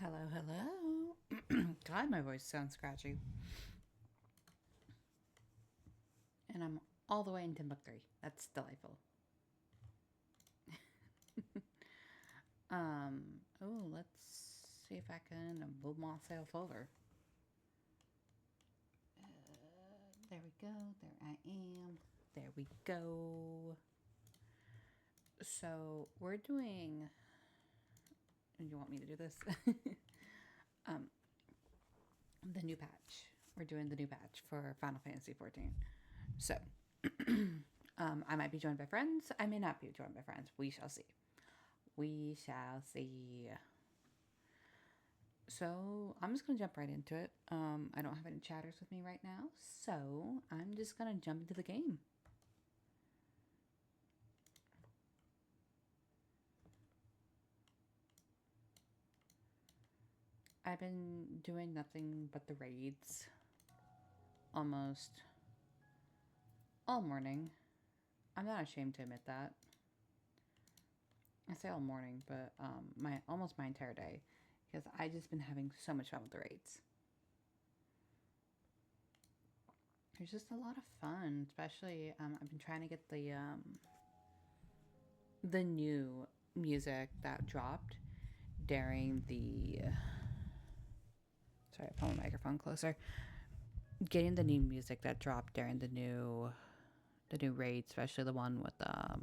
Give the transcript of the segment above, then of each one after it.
Hello, hello. God, my voice sounds scratchy. And I'm all the way in Timbuktu. That's delightful. Let's see if I can move myself over. There we go. There I am. There we go. So, we're doing. You want me to do this? um, the new patch. We're doing the new patch for Final Fantasy 14. So, I might be joined by friends. I may not be joined by friends. We shall see. We shall see. So I'm just gonna jump right into it. I don't have any chatters with me right now, so I'm just gonna jump into the game. I've been doing nothing but the raids almost all morning. I'm not ashamed to admit that. I say all morning, but my entire day, because I just been having so much fun with the raids. It's just a lot of fun, especially I've been trying to get the new music that dropped during the sorry, I put my microphone closer. Getting the new music that dropped during the new raid, especially the one with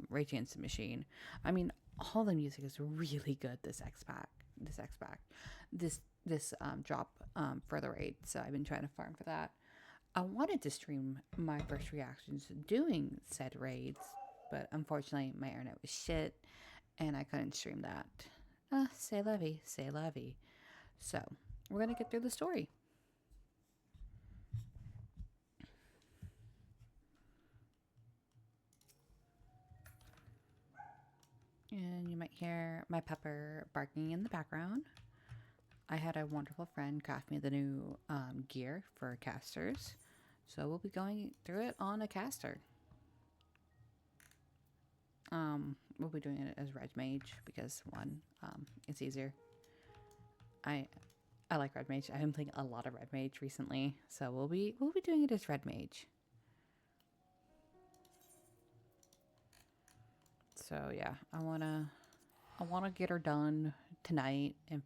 Rage Against the Machine. I mean, all the music is really good. This drop for the raid. So I've been trying to farm for that. I wanted to stream my first reactions doing said raids, but unfortunately my internet was shit and I couldn't stream that. C'est la vie, c'est la vie. So we're gonna get through the story. And you might hear my pepper barking in the background. I had a wonderful friend craft me the new gear for casters. So we'll be going through it on a caster. We'll be doing it as Red Mage because one, it's easier. I like Red Mage. I've been playing a lot of Red Mage recently, so we'll be doing it as Red Mage. So yeah, I wanna get her done tonight and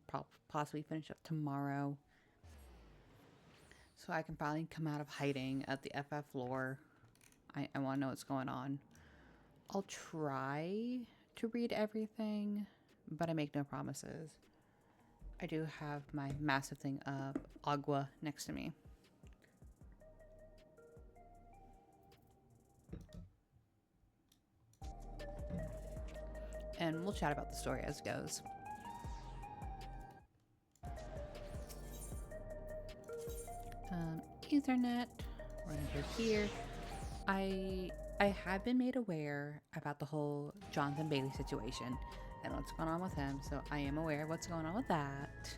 possibly finish up tomorrow, so I can finally come out of hiding at the FF lore. I want to know what's going on. I'll try to read everything, but I make no promises. I do have my massive thing of agua next to me. And we'll chat about the story as it goes. Ethernet. We're gonna go here. I have been made aware about the whole Jonathan Bailey situation and what's going on with him, so I am aware of what's going on with that.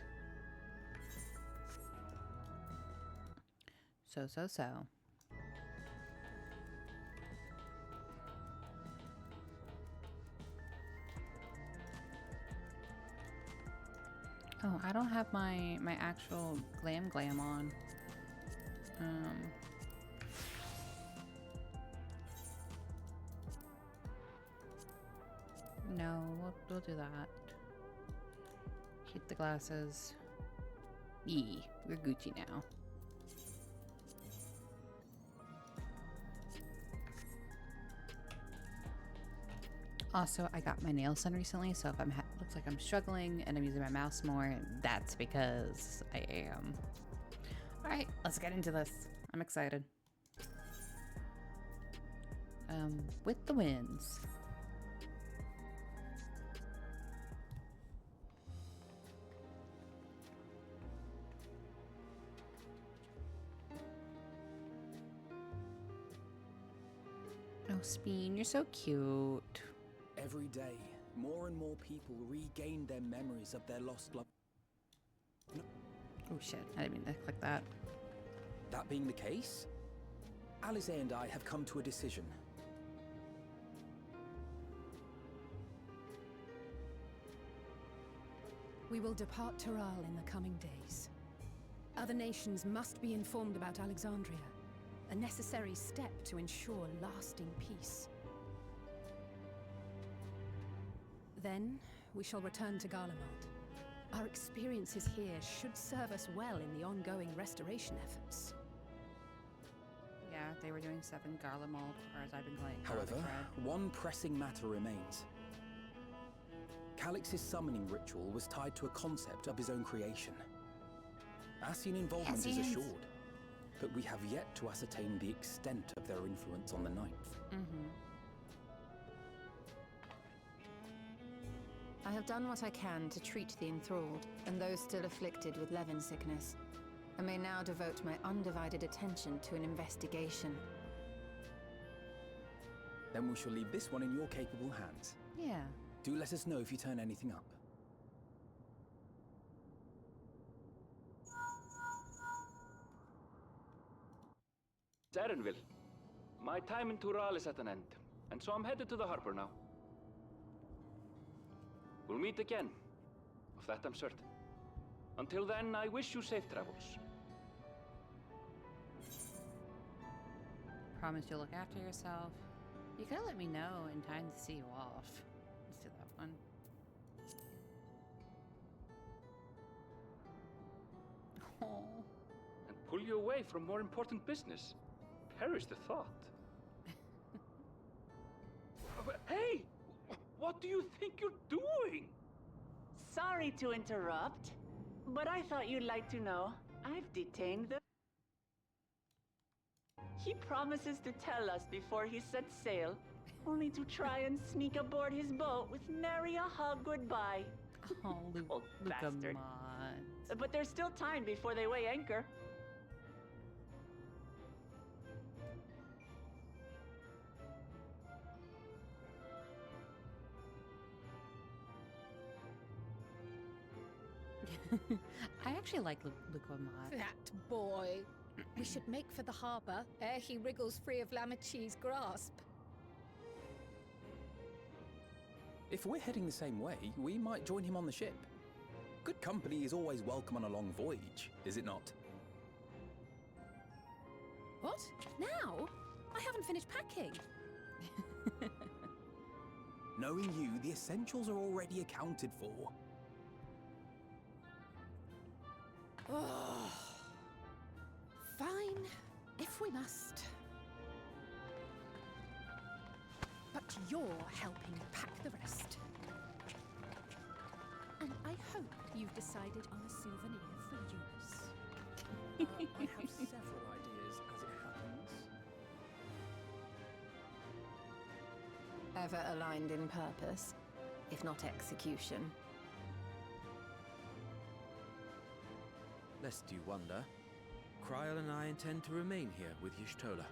So. Oh, I don't have my actual glam on. No, we'll do that. Keep the glasses. Yee, we're Gucci now. Also, I got my nails done recently, so if looks like I'm struggling and I'm using my mouse more, that's because I am. All right, let's get into this. I'm excited. With the winds. Oh, Speen, you're so cute. Every day, more and more people regain their memories of their lost loved. Oh shit, I didn't mean to click that. That being the case, Alice and I have come to a decision. We will depart Taral in the coming days. Other nations must be informed about Alexandria, a necessary step to ensure lasting peace. Then, we shall return to Garlemald. Our experiences here should serve us well in the ongoing restoration efforts. Yeah, they were doing stuff in Garlemald, or as I've been calling it, However, Garlic Red. one pressing matter remains. Calix's summoning ritual was tied to a concept of his own creation. Ascian involvement is Ascians. assured, but we have yet to ascertain the extent of their influence on the Ninth. I have done what I can to treat the enthralled and those still afflicted with Levin sickness, and may now devote my undivided attention to an investigation. Then we shall leave this one in your capable hands. Yeah. Do let us know if you turn anything up. Erenville. My time in Tural is at an end, and so I'm headed to the harbor now. We'll meet again, of that I'm certain. Until then, I wish you safe travels. Promise you'll look after yourself. You gotta let me know in time to see you off. Let's do that one. Oh. And pull you away from more important business. Perish the thought. Hey! What do you think you're doing? Sorry to interrupt, but I thought you'd like to know. I've detained the... He promises to tell us before he sets sail, only to try and sneak aboard his boat with nary a hug goodbye. Oh, Old bastard. Lucamont. But there's still time before they weigh anchor. I actually like Lucamont. That boy! We should make for the harbour ere he wriggles free of Lamachi's grasp. If we're heading the same way, we might join him on the ship. Good company is always welcome on a long voyage, is it not? What? Now? I haven't finished packing. Knowing you, the essentials are already accounted for. Oh. Fine, if we must. But you're helping pack the rest. And I hope you've decided on a souvenir for use. I have several ideas as it happens. Ever aligned in purpose, if not execution. Lest you wonder, Kryl and I intend to remain here with Y'shtola.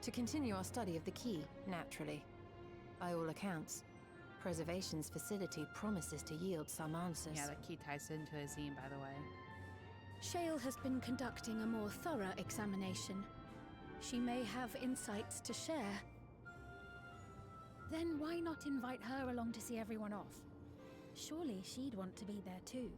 To continue our study of the key, naturally. By all accounts, Preservation's facility promises to yield some answers. Yeah, that key ties into Azim, by the way. Shale has been conducting a more thorough examination. She may have insights to share. Then why not invite her along to see everyone off? Surely she'd want to be there too.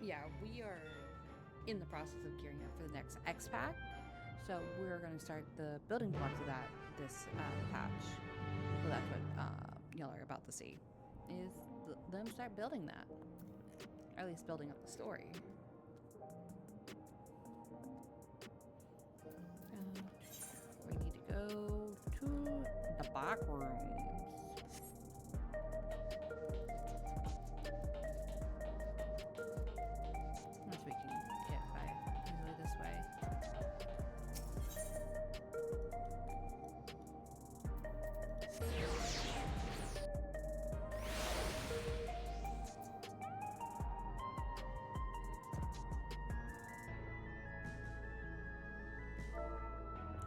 Yeah, we are in the process of gearing up for the next X-Pack. So we're going to start the building blocks of that this patch. So that's what y'all are about to see. Is them start building that. Or at least building up the story. We need to go to the back rooms. Unless we can get by easily this way.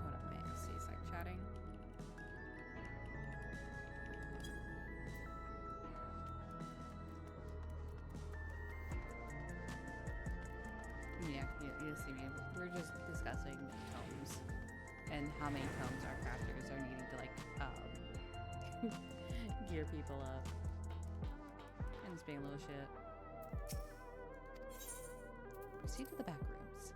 Hold up, man. See, it's like chatting. you see me, we're just discussing tomes and how many tomes our crafters are needing to like gear people up. And just being a little shit. Proceed to the back rooms.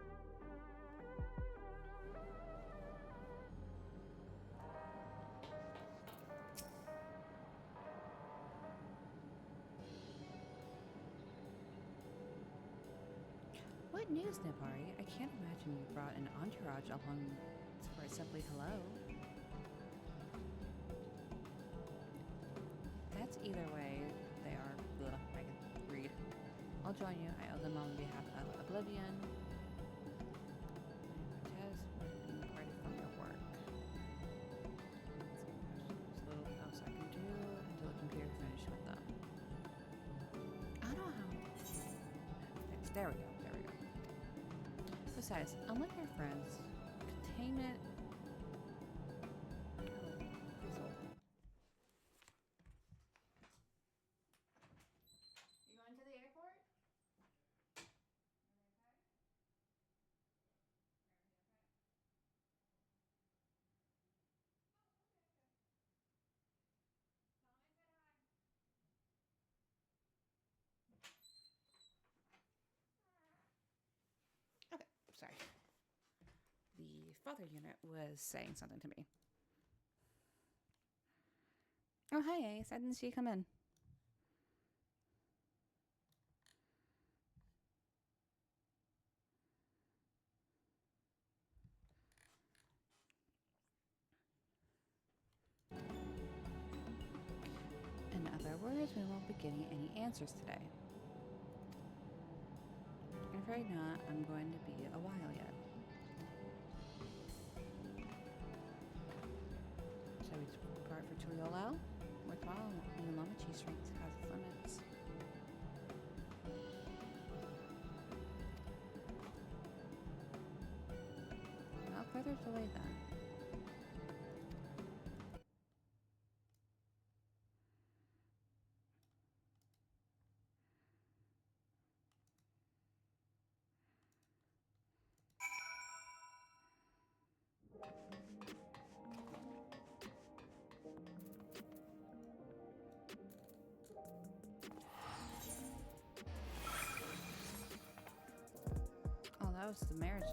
What news, Nibari? I can't imagine you brought an entourage along for simply hello. That's either way. They are. Ugh, I can read. I'll join you. I owe them on behalf of Oblivion. Tess, being parted from your work. There's little else I can do until the computer finishes with them. I don't know how. There we go. Besides, unlike our friends, containment. You going to the airport? Okay, sorry. The father unit was saying something to me. Oh, hi, Ace. I didn't see you come in. In other words, we won't be getting any answers today. I'm afraid not. I'm going to be a while yet. Shall we depart for Tuliolao? Worthwhile, even Lomachi's strength has its limits. Not further delay then. Oh, that was the marriage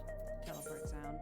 teleport sound.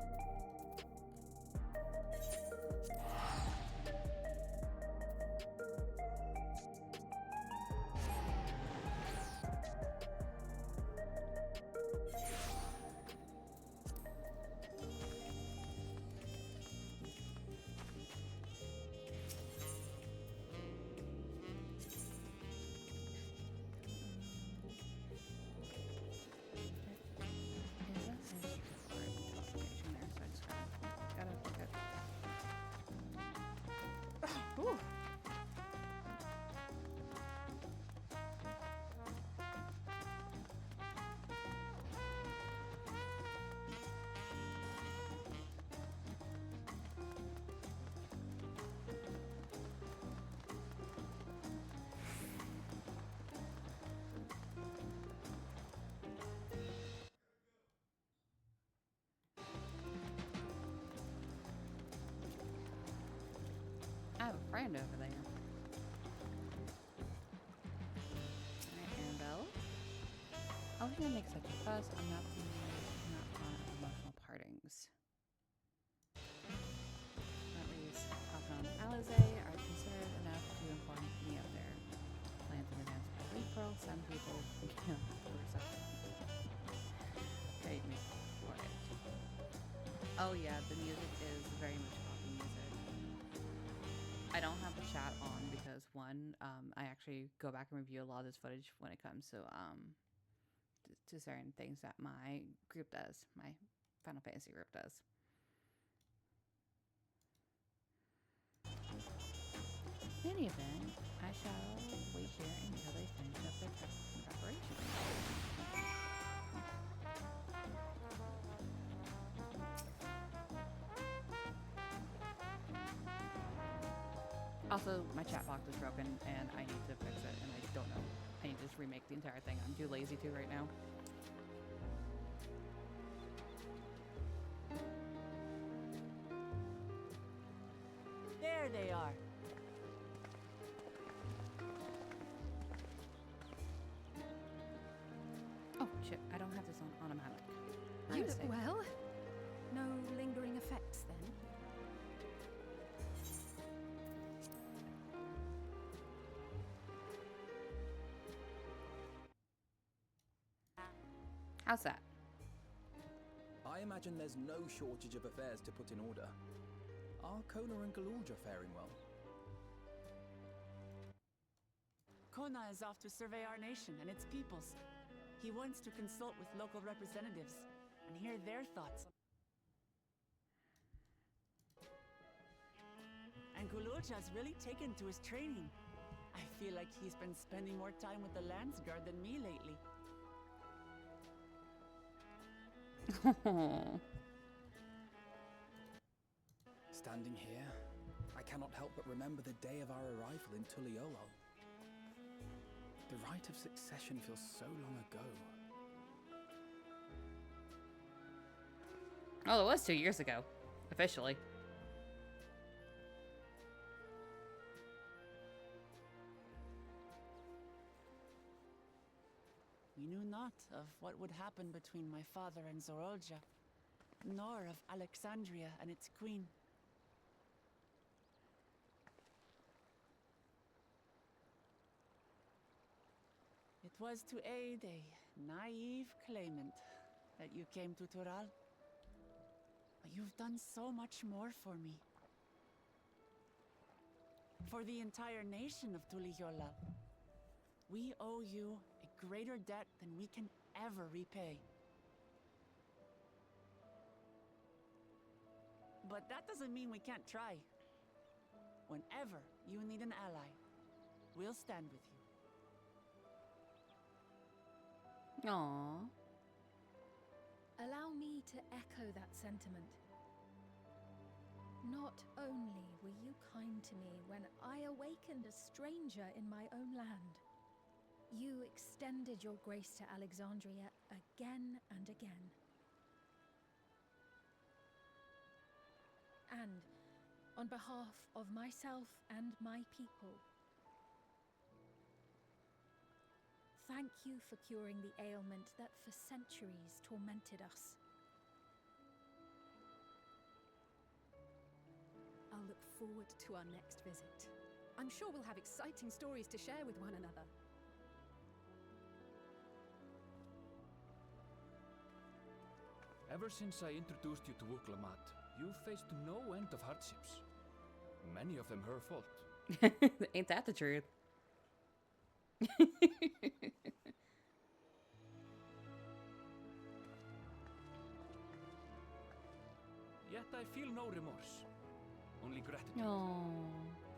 I have a friend over there. Alright, Annabelle. I was gonna make such a fuss. I'm not fond of emotional partings. At least, Papa and Alize are considerate enough to inform me of their plans in advance. But April, some people, were such paid me for it. Oh yeah, the music is very much poppy music. I don't have the chat on because one, I actually go back and review a lot of this footage when it comes to certain things that my group does, my Final Fantasy group does. In any event, I shall wait here until they finish up their preparation. Also, my chat box is broken and I need to fix it, and I don't know. I need to just remake the entire thing. I'm too lazy to right now. There they are. Oh, shit. I don't have this on automatic. You Let's look see. well. No lingering effects then? How's that? I imagine there's no shortage of affairs to put in order. Are Kona and Galulja faring well? Kona is off to survey our nation and its peoples. He wants to consult with local representatives and hear their thoughts. And Galulja's really taken to his training. I feel like he's been spending more time with the Landsguard than me lately. Standing here, I cannot help but remember the day of our arrival in Tuliolo. The rite of succession feels so long ago. Oh, it was 2 years ago, officially. We knew not of what would happen between my father and Zorolja, nor of Alexandria and its queen. It was to aid a naive claimant that you came to Tural. But you've done so much more for me. For the entire nation of Tuliyola. We owe you a greater debt than we can ever repay. But that doesn't mean we can't try. Whenever you need an ally, we'll stand with you. Aww. Allow me to echo that sentiment. Not only were you kind to me when I awakened a stranger in my own land, you extended your grace to Alexandria again and again. And on behalf of myself and my people, thank you for curing the ailment that for centuries tormented us. I'll look forward to our next visit. I'm sure we'll have exciting stories to share with one another. Ever since I introduced you to Wuklamat, you've faced no end of hardships. Many of them her fault. Ain't that the truth? Yet I feel no remorse, only gratitude. Oh.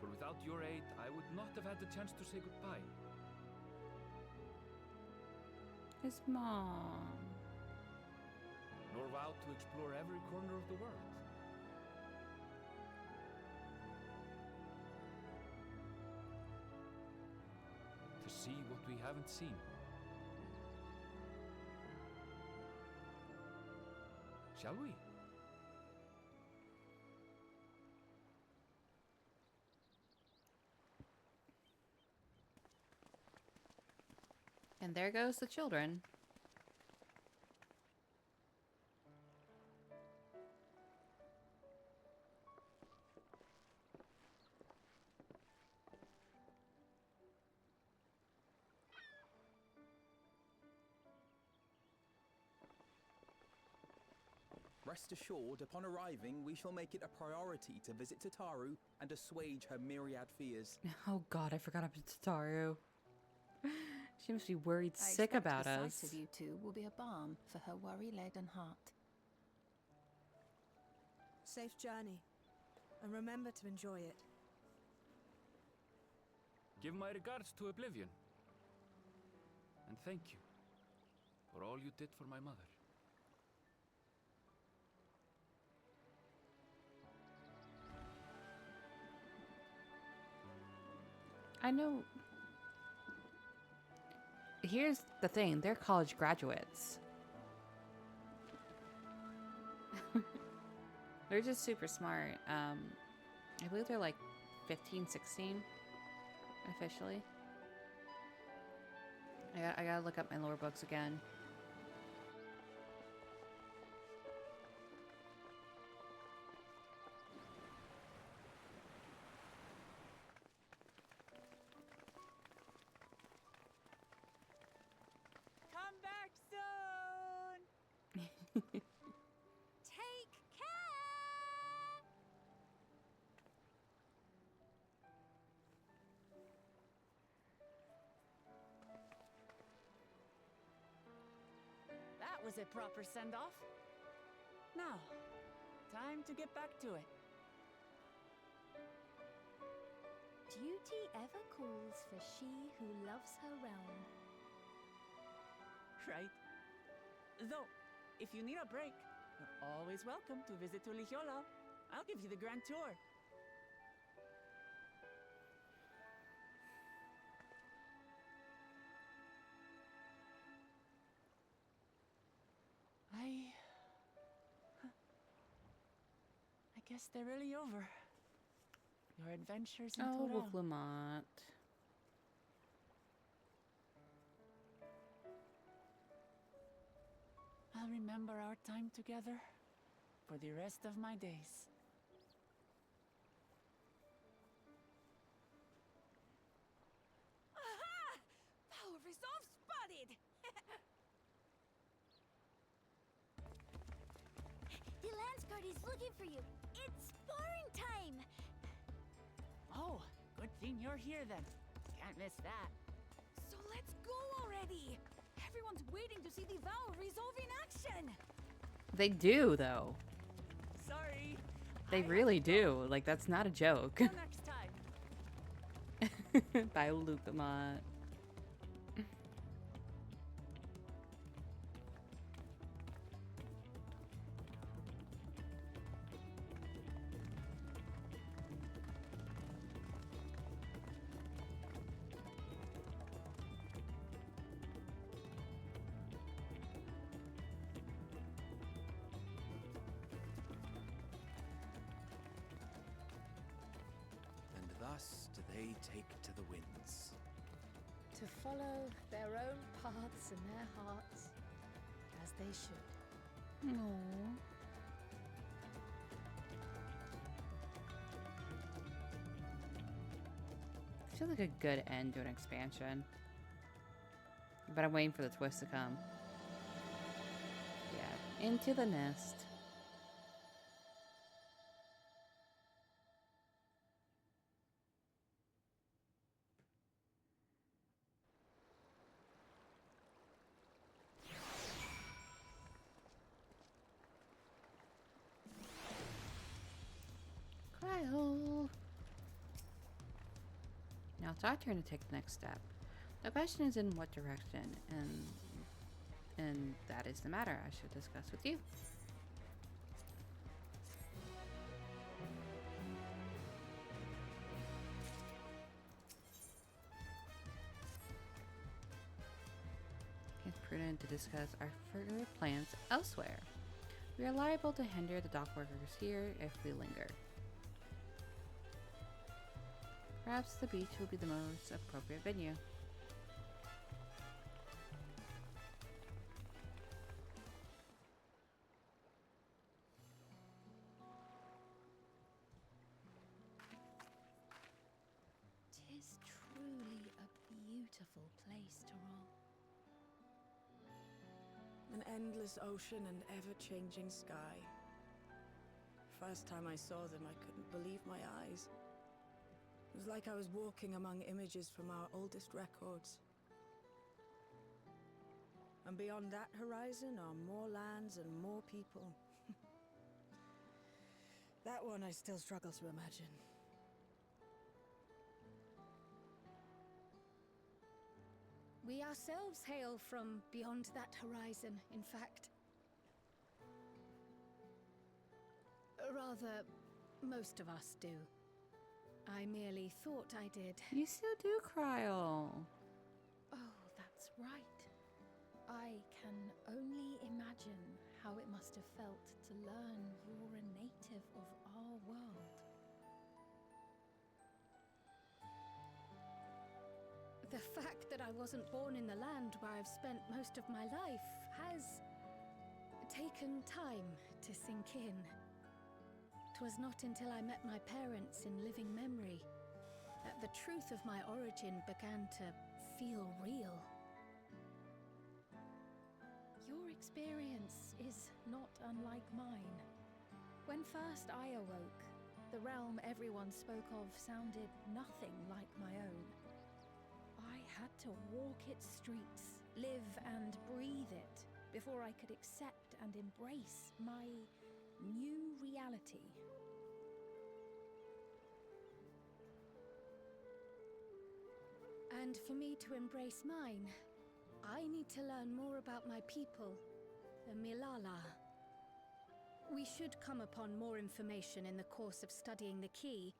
For without your aid, I would not have had the chance to say goodbye. His mom. Nor vow to explore every corner of the world. To see what we haven't seen. Shall we? And there goes the children. Rest assured, upon arriving, we shall make it a priority to visit Tataru and assuage her myriad fears. Oh god, I forgot about Tataru. She must be worried I sick expect about the us. sight of you two will be a balm for her worry-laden heart. Safe journey, and remember to enjoy it. Give my regards to Oblivion. And thank you for all you did for my mother. I know. Here's the thing, they're college graduates. They're just super smart. I believe they're like 15, 16 officially. I gotta look up my lore books again. Come back soon! Take care! That was a proper send-off. Now, time to get back to it. Duty ever calls for she who loves her realm. Right? Though, if you need a break, you're always welcome to visit Tuliyola. I'll give you the grand tour. I guess they're really over. Your adventures in Oh, Toral. with Lamont. I'll remember our time together for the rest of my days. Aha! Power resolve spotted! The Lance Guard is looking for you. It's sparring time! Oh, good thing you're here then. Can't miss that. So let's go already! Everyone's waiting to see the vow resolve in action! They do, though. Sorry. They really do. Like, that's not a joke. Till next time. Bye, Luke Lamont. And thus do they take to the winds. To follow their own paths and their hearts, as they should. Aww. Feels like a good end to an expansion. But I'm waiting for the twist to come. Yeah, into the nest. Cryo. Now it's our turn to take the next step. The question is in what direction, and that is the matter I should discuss with you. It's prudent to discuss our further plans elsewhere. We are liable to hinder the dock workers here if we linger. Perhaps the beach will be the most appropriate venue. Tis truly a beautiful place, Tyrol. An endless ocean and ever-changing sky. First time I saw them, I couldn't believe my eyes. It was like I was walking among images from our oldest records. And beyond that horizon are more lands and more people. That one I still struggle to imagine. We ourselves hail from beyond that horizon, in fact. Rather, most of us do. I merely thought I did. You still do, Cryo. Oh, that's right. I can only imagine how it must have felt to learn you're a native of our world. The fact that I wasn't born in the land where I've spent most of my life has taken time to sink in. 'Twas not until I met my parents in living memory that the truth of my origin began to feel real. Your experience is not unlike mine. When first I awoke, the realm everyone spoke of sounded nothing like my own. I had to walk its streets, live and breathe it, before I could accept and embrace my new reality. And for me to embrace mine, I need to learn more about my people, the Milala. We should come upon more information in the course of studying the key,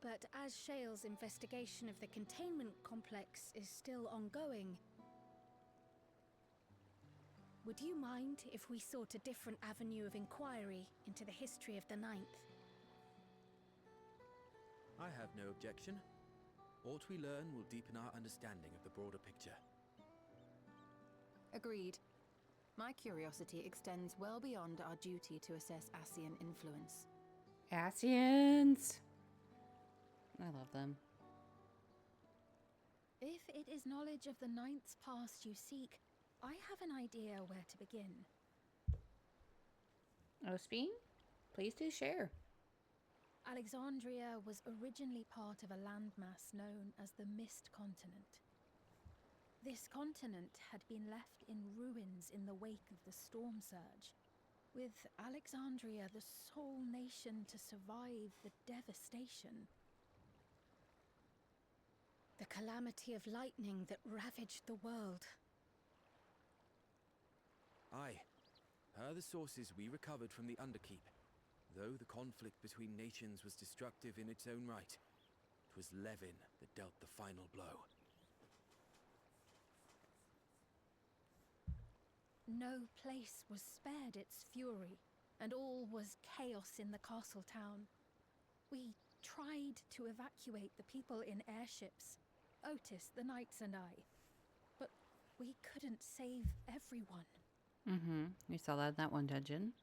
but as Shale's investigation of the containment complex is still ongoing, would you mind if we sought a different avenue of inquiry into the history of the Ninth? I have no objection. What we learn will deepen our understanding of the broader picture. Agreed. My curiosity extends well beyond our duty to assess Ascian influence. Ascians! I love them. If it is knowledge of the Ninth's past you seek, I have an idea where to begin. Ospine, please do share. Alexandria was originally part of a landmass known as the Mist Continent. This continent had been left in ruins in the wake of the storm surge, with Alexandria the sole nation to survive the devastation. The calamity of lightning that ravaged the world. Aye. Per the sources we recovered from the Underkeep, though the conflict between nations was destructive in its own right, 'twas Levin that dealt the final blow. No place was spared its fury, and all was chaos in the castle town. We tried to evacuate the people in airships, Otis, the knights and I, but we couldn't save everyone. We saw that in that one dungeon.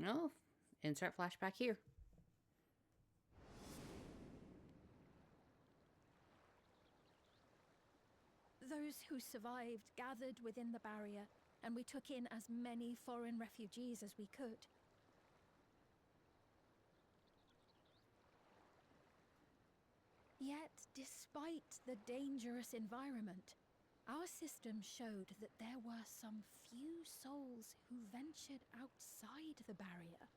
Oh, insert flashback here. Those who survived gathered within the barrier, and we took in as many foreign refugees as we could. Yet, despite the dangerous environment, our system showed that there were some few souls who ventured outside the barrier,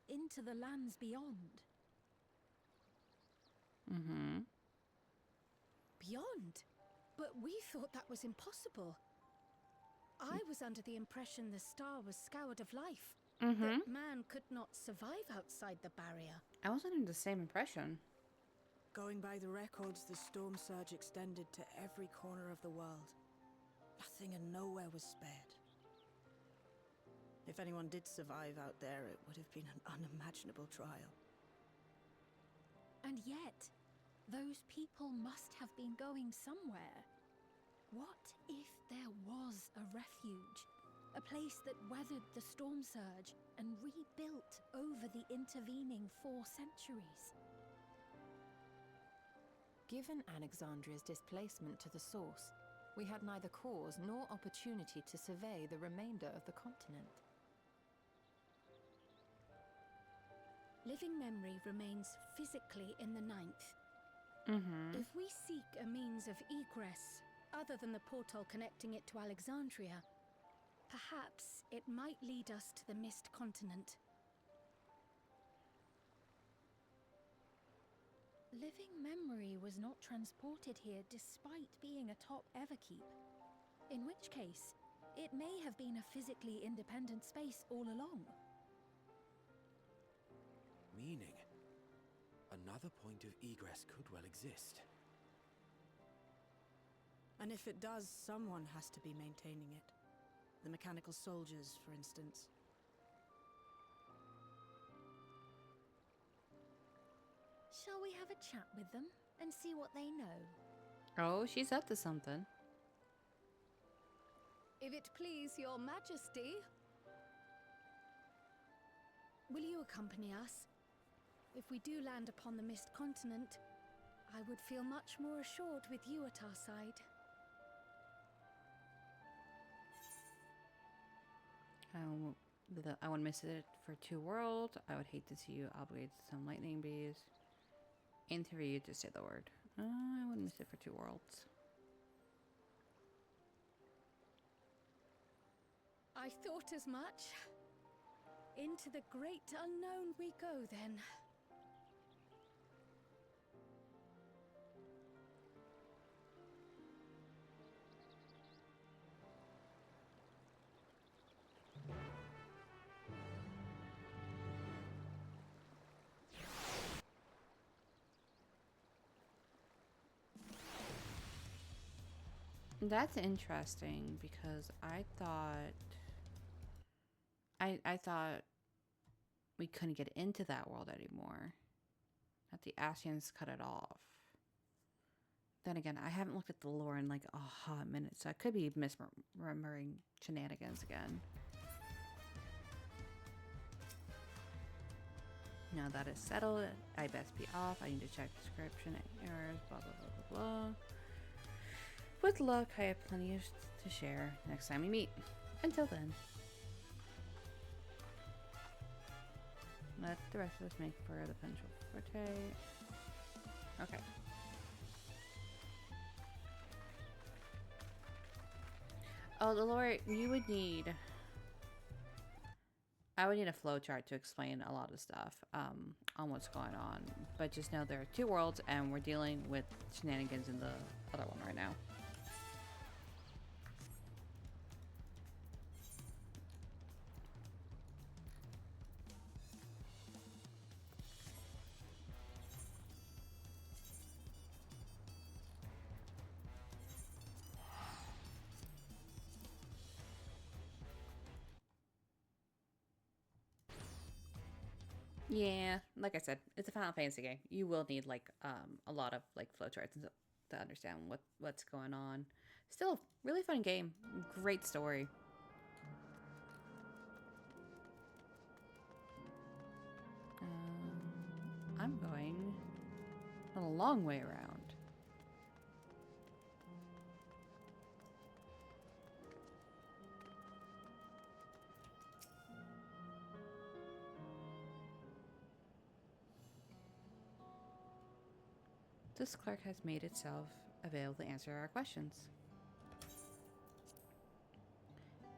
into the lands beyond. Beyond? But we thought that was impossible. I was under the impression the star was scoured of life. That man could not survive outside the barrier. I was under the same impression. Going by the records, the storm surge extended to every corner of the world. Nothing and nowhere was spared. If anyone did survive out there, it would have been an unimaginable trial. And yet, those people must have been going somewhere. What if there was a refuge? A place that weathered the storm surge and rebuilt over the intervening 4 centuries? Given Alexandria's displacement to the source, we had neither cause nor opportunity to survey the remainder of the continent. Living memory remains physically in the Ninth. If we seek a means of egress, other than the portal connecting it to Alexandria, perhaps it might lead us to the Mist Continent. Living memory was not transported here despite being a top Everkeep. In which case, it may have been a physically independent space all along. Meaning, another point of egress could well exist. And if it does, someone has to be maintaining it. The mechanical soldiers, for instance. Shall we have a chat with them and see what they know? Oh, she's up to something. If it please your majesty. Will you accompany us? If we do land upon the Mist Continent, I would feel much more assured with you at our side. I want to miss it for 2 worlds. I would hate to see you obligated to some lightning bees. And for you to say the word. I wouldn't miss it for 2 worlds. I thought as much. Into the great unknown we go then. That's interesting because I thought I thought we couldn't get into that world anymore. That the Asians cut it off. Then again, I haven't looked at the lore in like a hot minute, so I could be misremembering shenanigans again. Now that is settled, I best be off. I need to check description and errors, blah blah blah blah blah. With luck, I have plenty to share next time we meet. Until then, let the rest of us make for the potential forte. Okay. Oh, the lore, you would need... I would need a flowchart to explain a lot of stuff on what's going on. But just know there are 2 worlds, and we're dealing with shenanigans in the other one right now. Yeah, like I said, it's a Final Fantasy game. You will need like a lot of like flowcharts and stuff to understand what's going on. Still, really fun game. Great story. I'm going a long way around. This clerk has made itself available to answer our questions.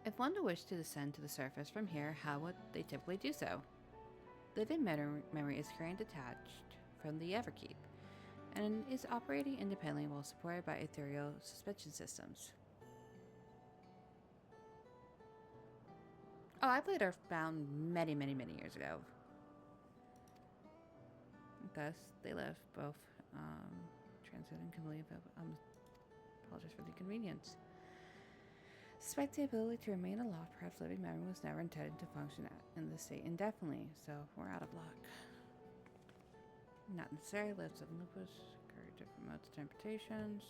If one wished to descend to the surface from here, how would they typically do so? Living memory is currently detached from the Everkeep, and is operating independently while supported by ethereal suspension systems. Oh, I played Earthbound many years ago. Thus, they live both transit and completely. Apologize for the inconvenience. Despite the ability to remain aloft, perhaps living memory was never intended to function in this state indefinitely, so we're out of luck. Not necessary. Lives of lupus. Carry different modes of interpretations.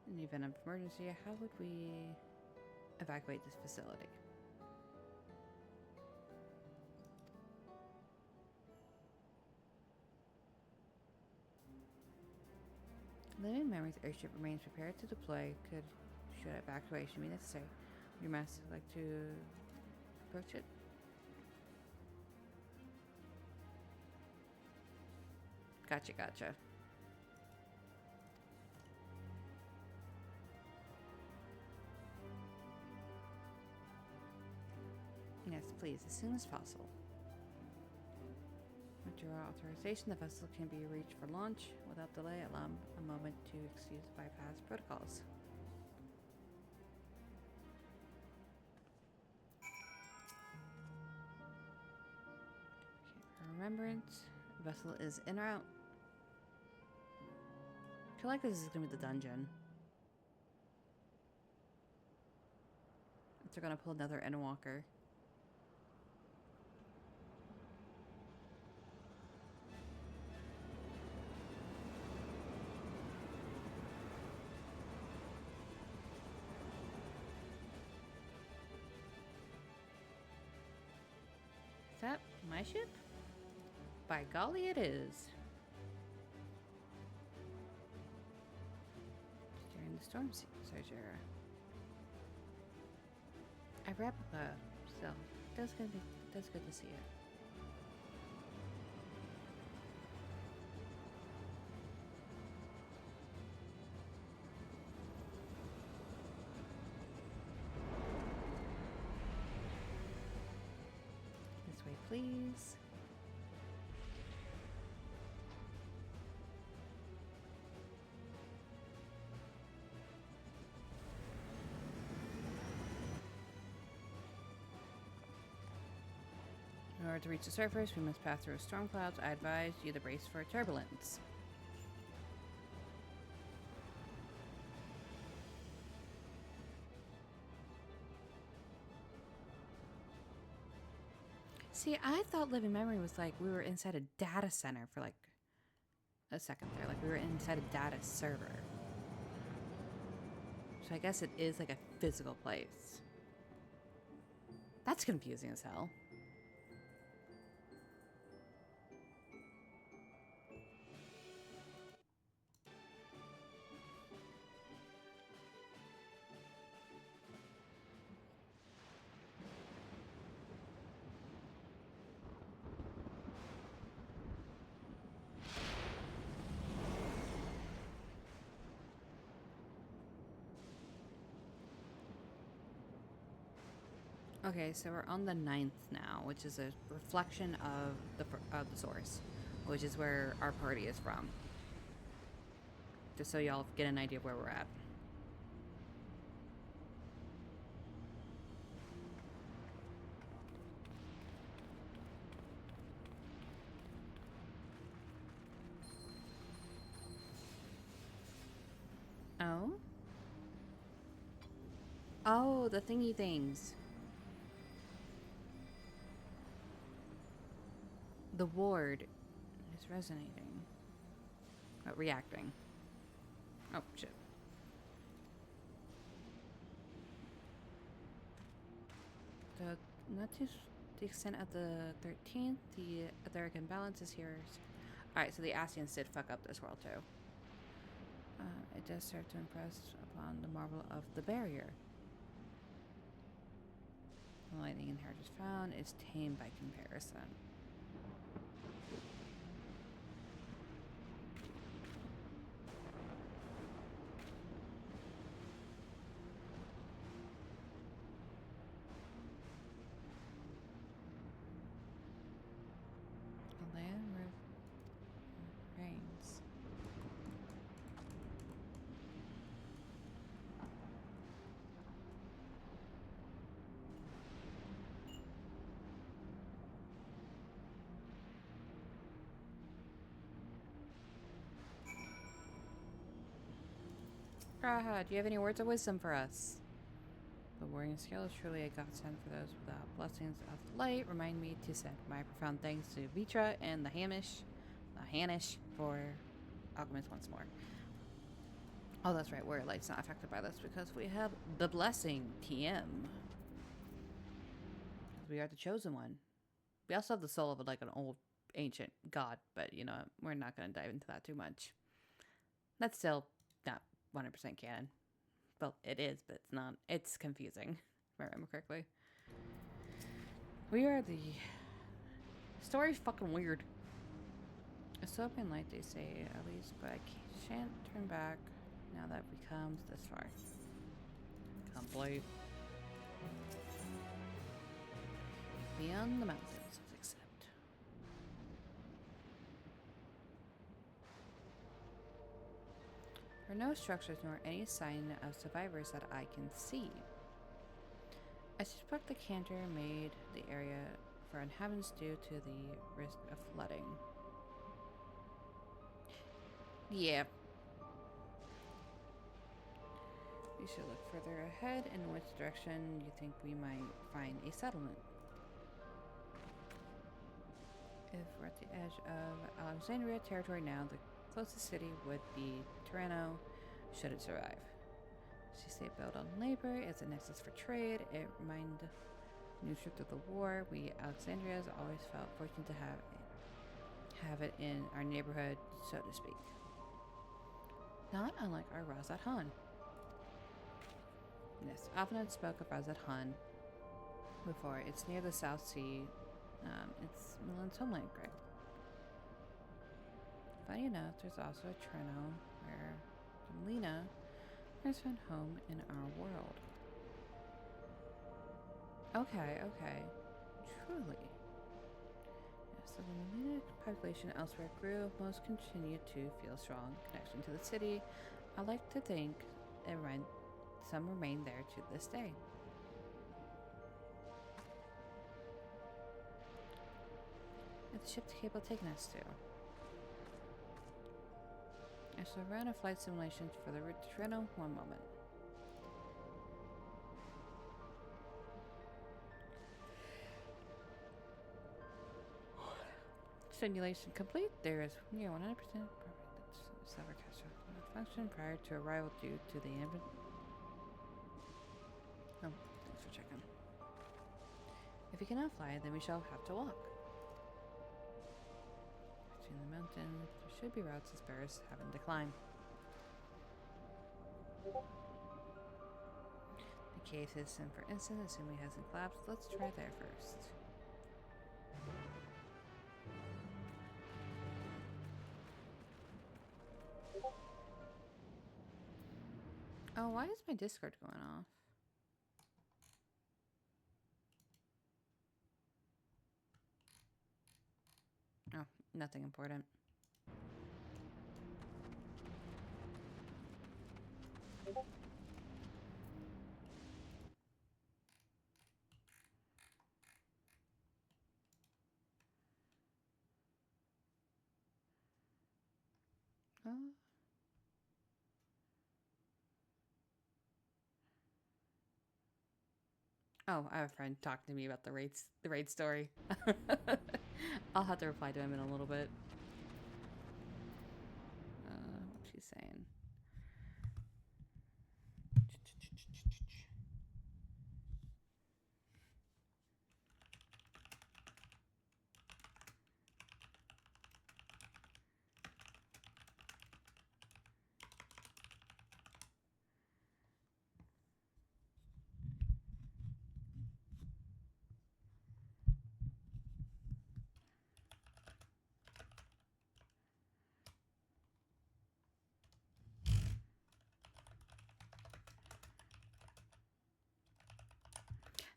In the event of emergency, how would we evacuate this facility? Living Memory's airship remains prepared to deploy should evacuation be necessary. Would your master like to approach it? Gotcha. Yes, please, as soon as possible. With your authorization, the vessel can be reached for launch without delay. Allow a moment to excuse bypass protocols. Okay, for remembrance, the vessel is en route. I feel like this is gonna be the dungeon. If they're gonna pull another Endwalker. Is that my ship? By golly, it is. During the storm surge era. I replica, so that's good to see it. This way, please. In order to reach the surface, we must pass through storm clouds. I advise you to brace for turbulence. See, I thought living memory was like we were inside a data center for like a second there. Like we were inside a data server. So I guess it is like a physical place. That's confusing as hell. Okay, so we're on the 9th now, which is a reflection of the source, which is where our party is from. Just so y'all get an idea of where we're at. Oh? Oh, the thingy things. The ward is resonating. Oh, reacting. Oh, shit. Not to the extent of the 13th, the etheric imbalance is here. Alright, so the Ascians did fuck up this world too. It does serve to impress upon the marvel of the barrier. The lightning inheritors found is tame by comparison. The land rains. Raha, do you have any words of wisdom for us? The warring scale is truly a godsend for those without blessings of the light. Remind me to send my profound thanks to Vitra and the Hanish for alchemist once more. Oh, that's right. Warrior light's not affected by this because we have the blessing TM. We are the chosen one. We also have the soul of like an old ancient god, but you know, we're not going to dive into that too much. That's still not 100% canon. Well, it is, but it's not. It's confusing, if I remember correctly. We are the... Story's fucking weird. A soaping light, they say, at least, but I shan't turn back now that we come this far. Complete. Beyond the mountains, except. There are no structures nor any sign of survivors that I can see. I suspect the canter made the area for inhabitants due to the risk of flooding. Yeah. We should look further ahead in which direction you think we might find a settlement. If we're at the edge of Alexandria territory now, the closest city would be Tirano, should it survive. She stayed built on labor, it's a nexus for trade, it reminded neutral through the war. We Alexandrians always felt fortunate to have it in our neighborhood, so to speak. Not unlike our Razat Han. Yes, Avenant spoke of Razat Han before. It's near the South Sea. It's Milan's homeland, correct? Funny enough, there's also a Treno where Lena has found home in our world. Okay. Truly. Yes, the Melina population elsewhere grew. Most continue to feel strong connection to the city. I like to think some remain there to this day. Where's the ship's cable taking us to? I shall run a flight simulation for the route to Treno. One moment. Simulation complete. There is near 100% server cache function prior to arrival due to the Oh, thanks for checking. If we cannot fly, then we shall have to walk. Between the mountain, there should be routes as bears having to climb. The cave system, for instance, assuming it hasn't collapsed. Let's try there first. Oh, why is my Discord going off? Oh, nothing important. Oh, I have a friend talking to me about the raid story. I'll have to reply to him in a little bit. What's she saying?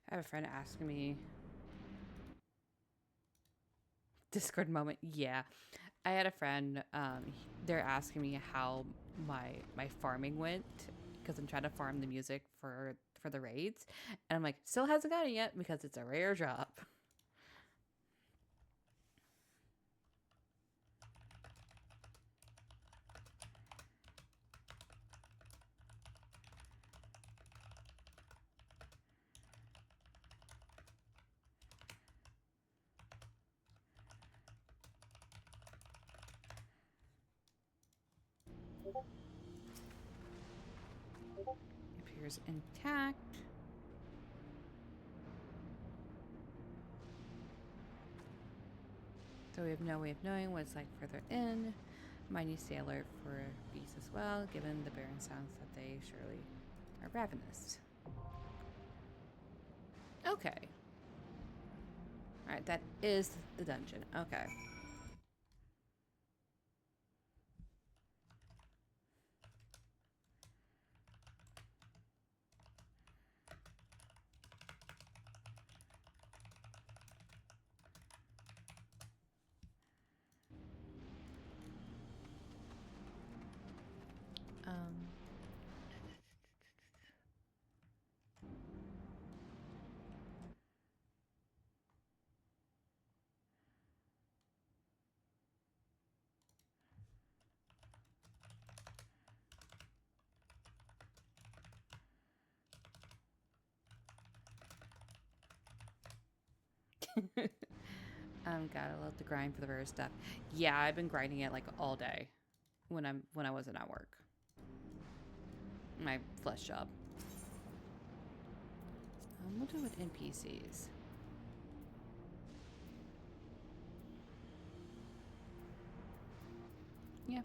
I have a friend asking me. Discord moment. Yeah. I had a friend, they're asking me how my farming went because I'm trying to farm the music for the raids. And I'm like, still hasn't got it yet because it's a rare drop. Appears intact. So we have no way of knowing what it's like further in. Might need to stay alert for beasts as well, given the barren sounds that they surely are ravenous. Okay. Alright, that is the dungeon. Okay. Gotta love the grind for the rare stuff. Yeah, I've been grinding it like all day when I wasn't at work. My flesh job. We'll do it with NPCs. Yeah.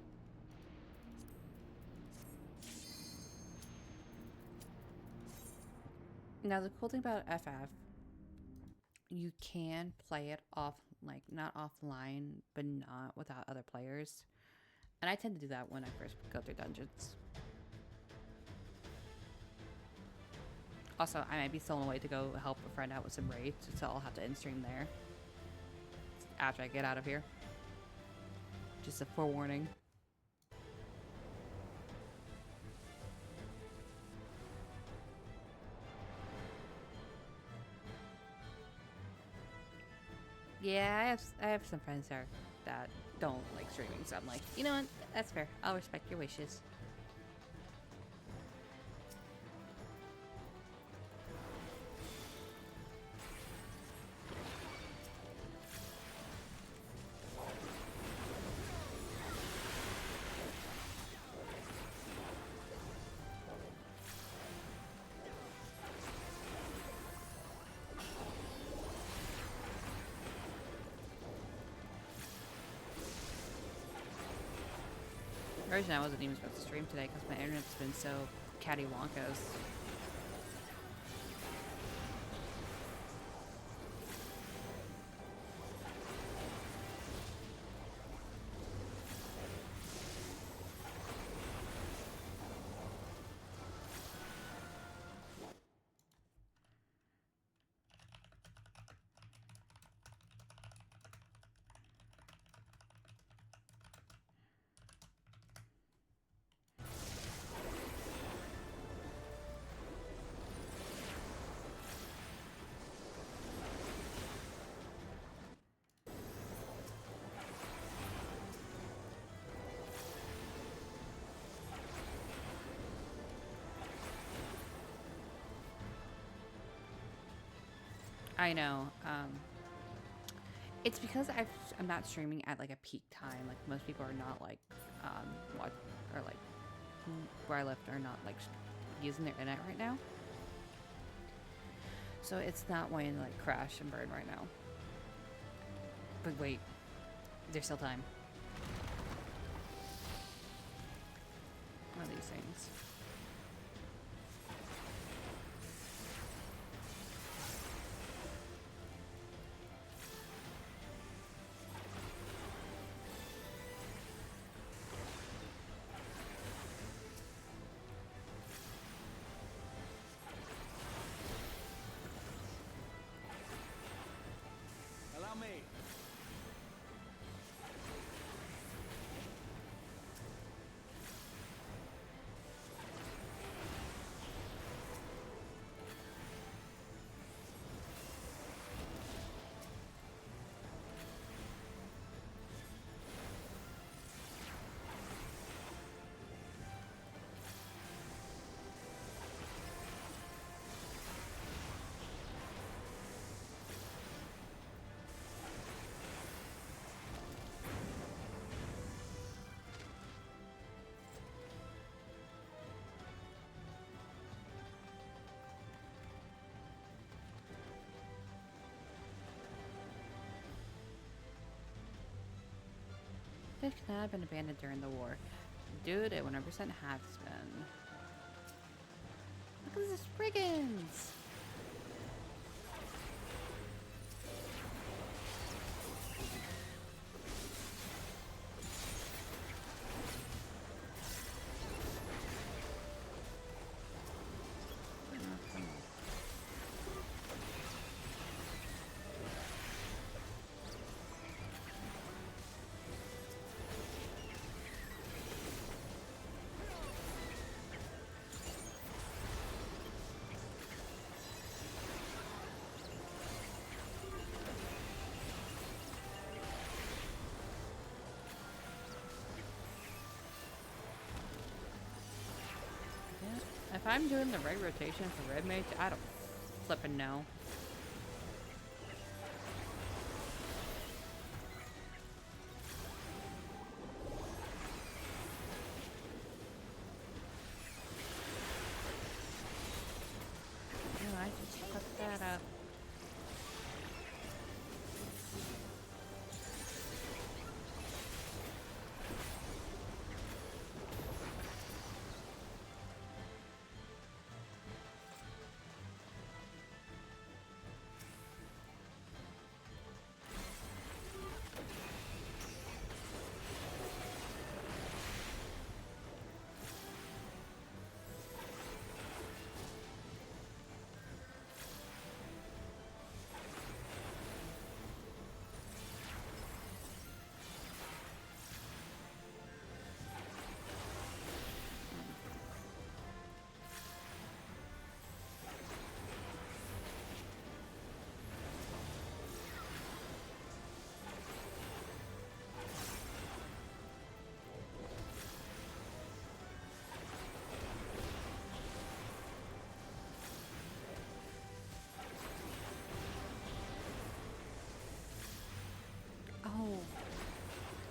Now the cool thing about FF, you can play it off, like not offline, but not without other players. And I tend to do that when I first go through dungeons. Also, I might be stolen away to go help a friend out with some raids, so I'll have to end stream there after I get out of here. Just a forewarning. Yeah, I have some friends there that don't like streaming, so I'm like, you know what? That's fair. I'll respect your wishes. Originally, I wasn't even supposed to stream today because my internet's been so cattywampus. I know. It's because I'm not streaming at like a peak time. Like most people are not like what or like where I live are not like using their internet right now. So it's not wanting to like crash and burn right now. But wait, there's still time. One of these things. Allow me. It could not have been abandoned during the war. Dude, it 100% has been. Look at this brigands! If I'm doing the right rotation for red mage, I don't flippin' know.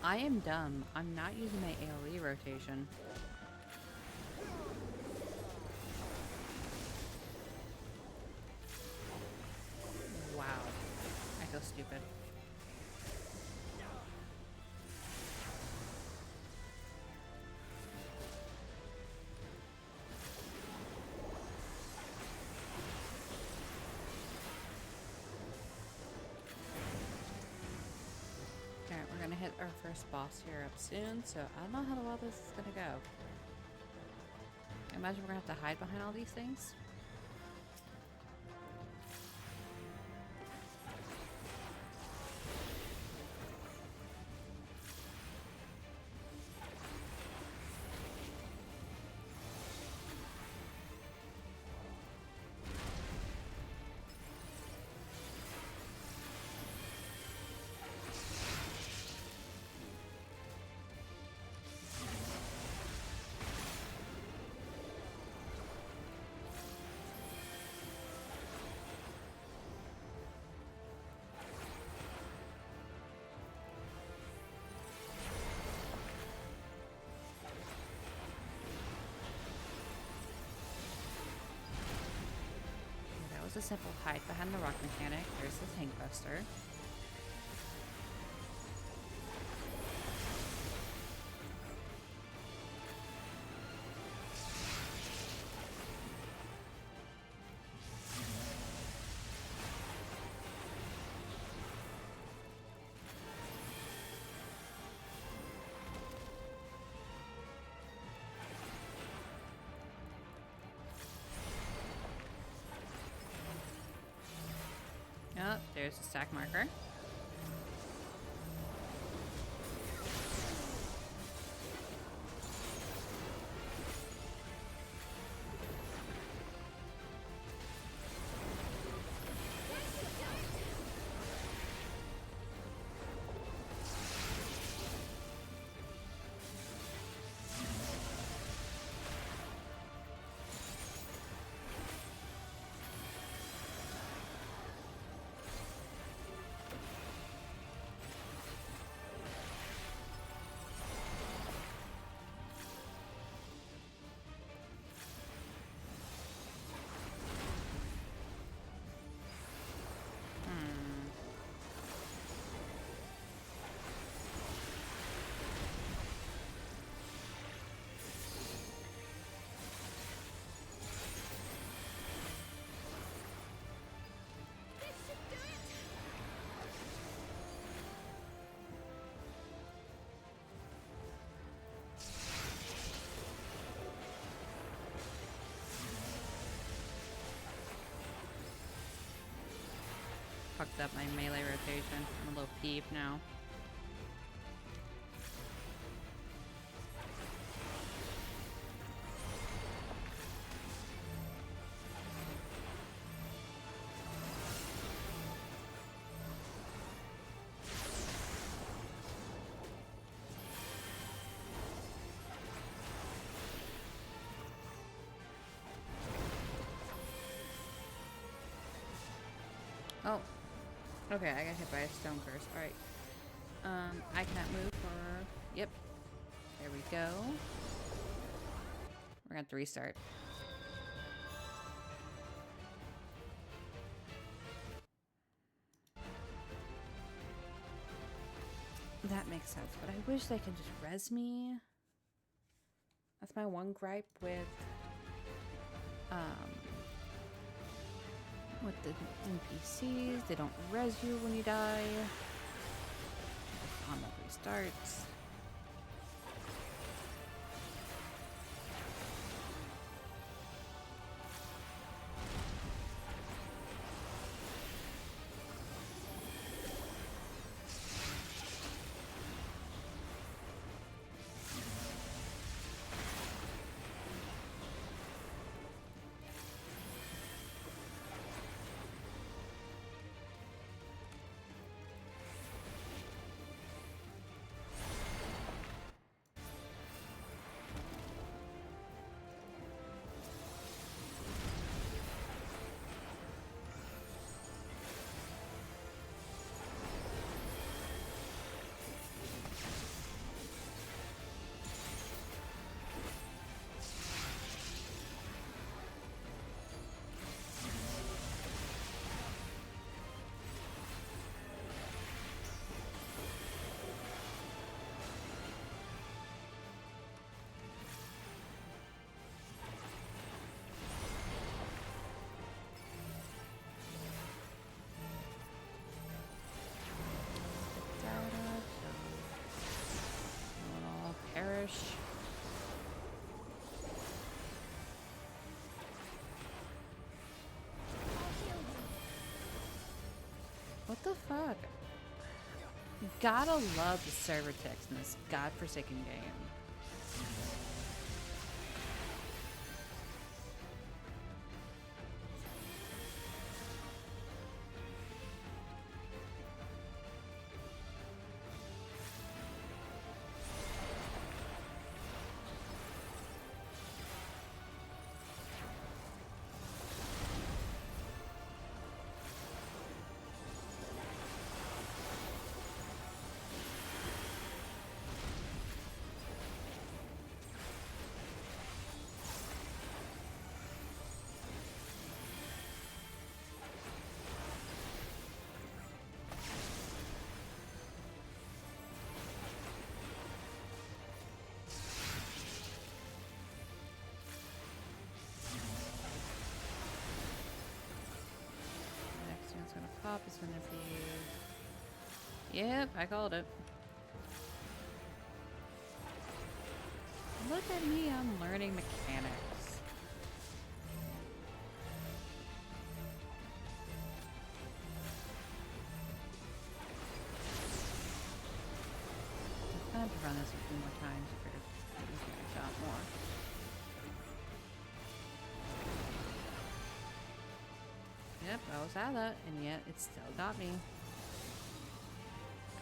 I am dumb. I'm not using my AoE rotation. Wow. I feel stupid. Alright, we're gonna hit our first boss here up soon, so I don't know how well this is gonna go. I imagine we're gonna have to hide behind all these things. That was a simple hide behind the rock mechanic. There's the tank buster. Oh, there's the stack marker. Fucked up my melee rotation. I'm a little peeved now. Oh. Okay, I got hit by a stone curse. Alright. I can't move for... Yep. There we go. We're gonna have to restart. That makes sense, but I wish they could just res me. That's my one gripe with the NPCs. They don't res you when you die. On the restarts. What the fuck? You gotta love the server text in this godforsaken game. Pop is gonna be... Yep, I called it. Look at me, I'm learning mechanics. I'm gonna have to run this a few more times to figure it out more. Yep, I was at that, and yet it still got me.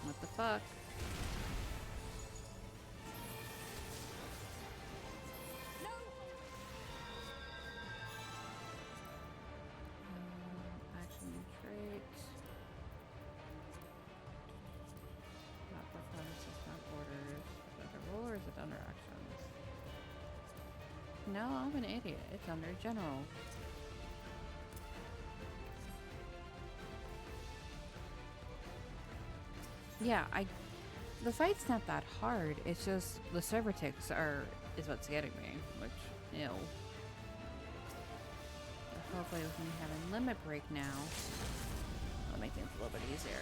What the fuck? No! Action trait. Not performance, it's not orders. Is it under rule or is it under actions? No, I'm an idiot. It's under general. Yeah, the fight's not that hard. It's just the server ticks is what's getting me, which, ew. But hopefully with me having limit break now, that'll make things a little bit easier.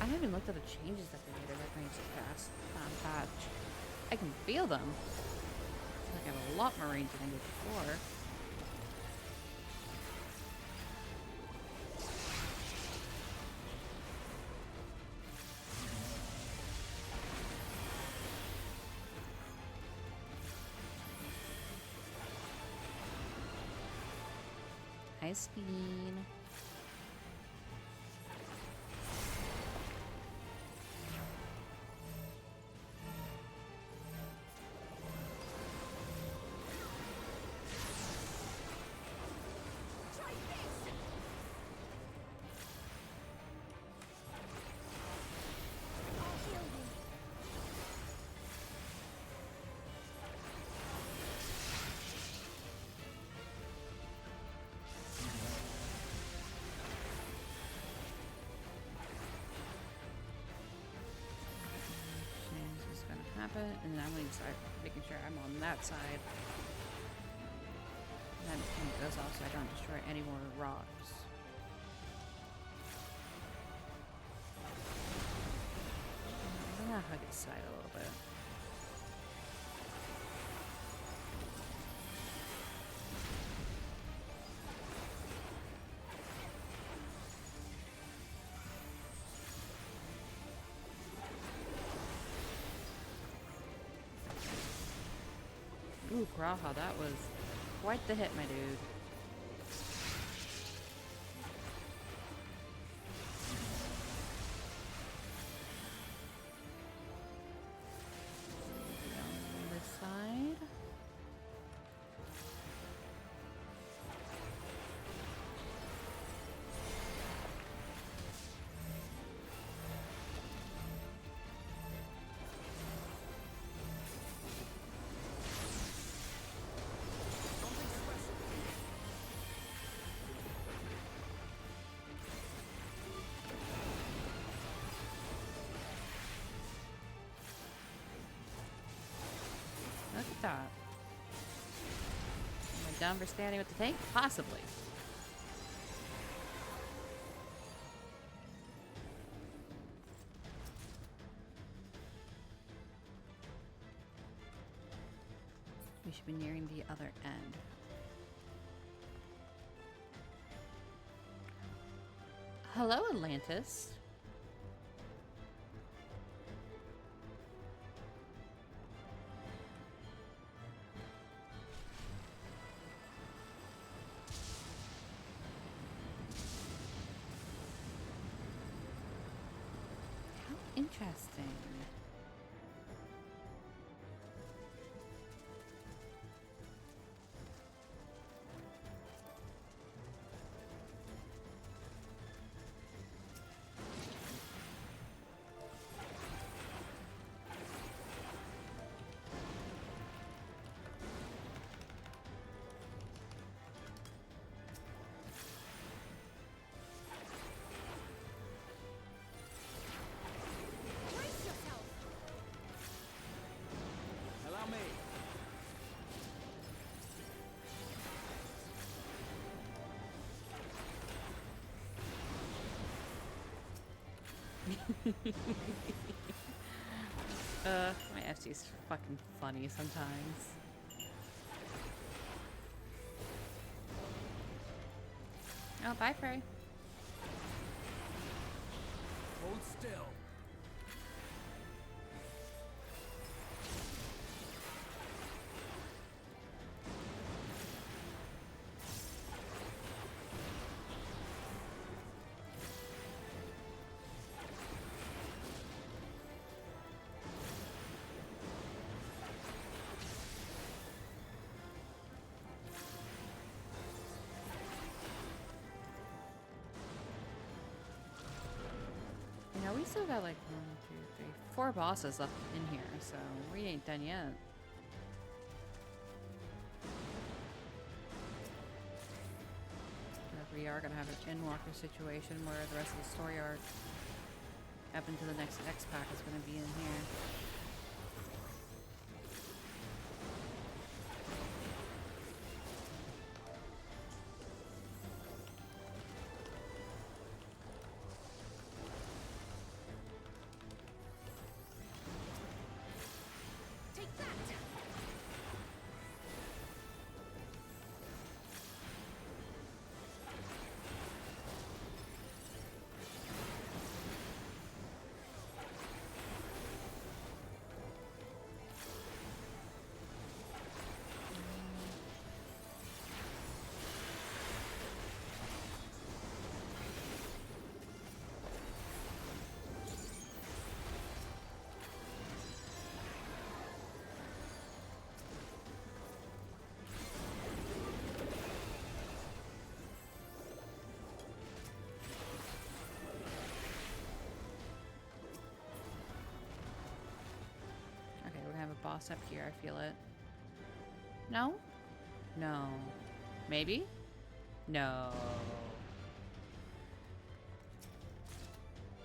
I haven't even looked at the changes that they made in that range past patch. I can feel them. Like I have a lot more range than I did before. Hi, Speen. Happen, and then I'm going to start making sure I'm on that side. And that mechanic goes off so I don't destroy any more rocks. I'm going to hug its side a little bit. Ooh, Graha, that was quite the hit, my dude. Down this side. stop. Am I dumb for standing with the tank? Possibly. We should be nearing the other end. Hello, Atlantis. How interesting. Allow me. My FC's fucking funny sometimes. Oh, bye, Frey. Hold still. You know, we still got like 4 bosses left in here, so we ain't done yet. But we are gonna have an Endwalker situation where the rest of the story arc up into the next X pack is gonna be in here. Take that! Okay, we're gonna have a boss up here, I feel it. No? No. Maybe? No.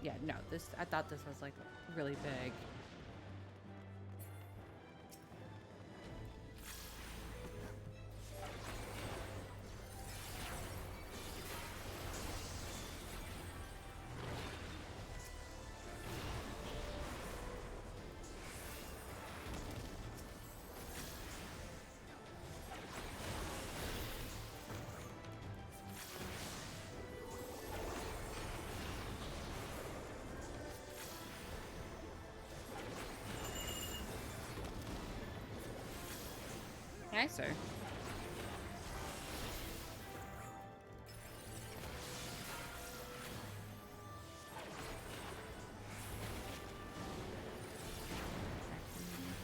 Yeah, no, this, I thought this was like really big. Nicer.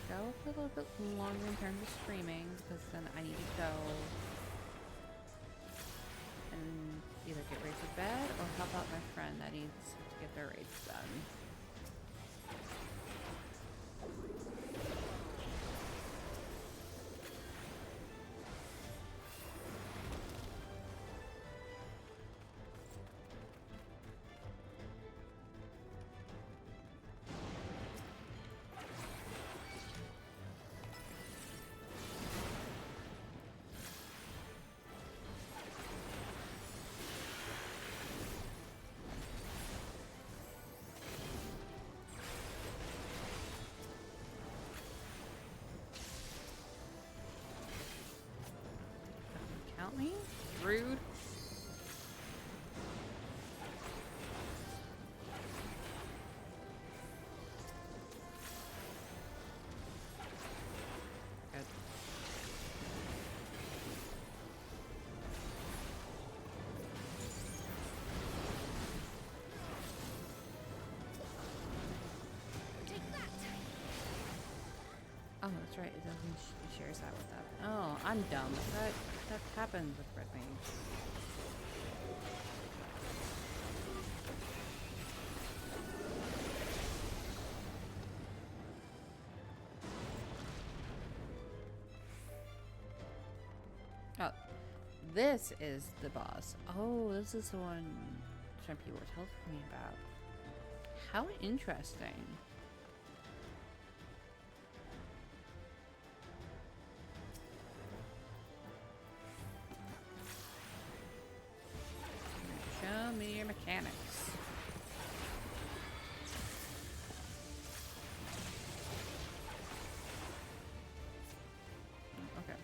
Go for a little bit longer in terms of streaming because then I need to go and either get ready for bed or help out my friend that needs to get their raids done. about me? Rude. Good. Oh, that's right. It doesn't shares that with that. Oh, I'm dumb. That happens with red wings. Oh, this is the boss. Oh, this is the one some people were telling me about. How interesting. Show me your mechanics. Okay.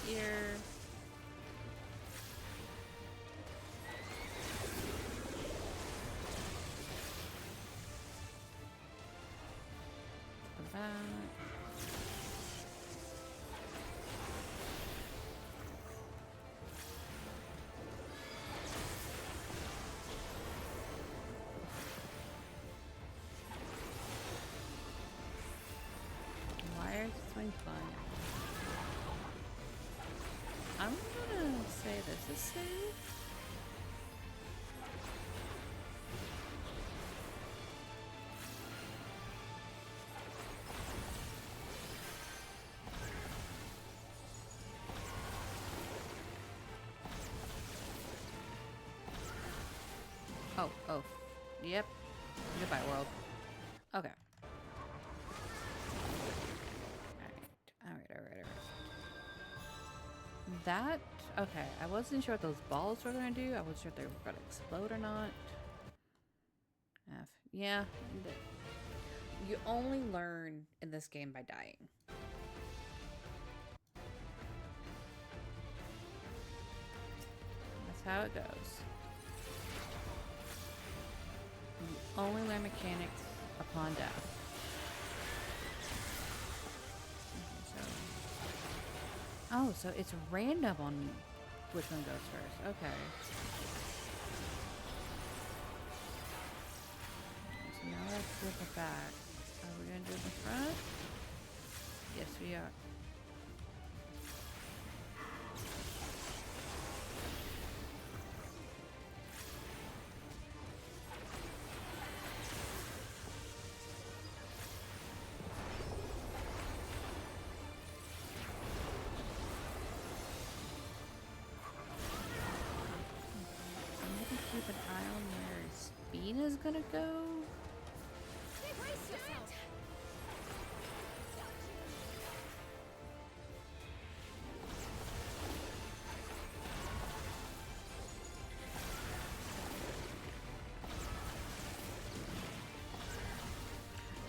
Here. Go back. Why are this swing fun? I'm gonna say this is safe. Oh, yep. Goodbye, world. Okay. Alright. That, okay, I wasn't sure what those balls were gonna do. I wasn't sure if they were gonna explode or not. F. Yeah. You only learn in this game by dying. That's how it goes. You only learn mechanics upon death. Oh, so it's random on which one goes first. Okay. So now let's flip it back. Are we gonna do it in the front? Yes, we are. Keep an eye on where Spina's gonna go.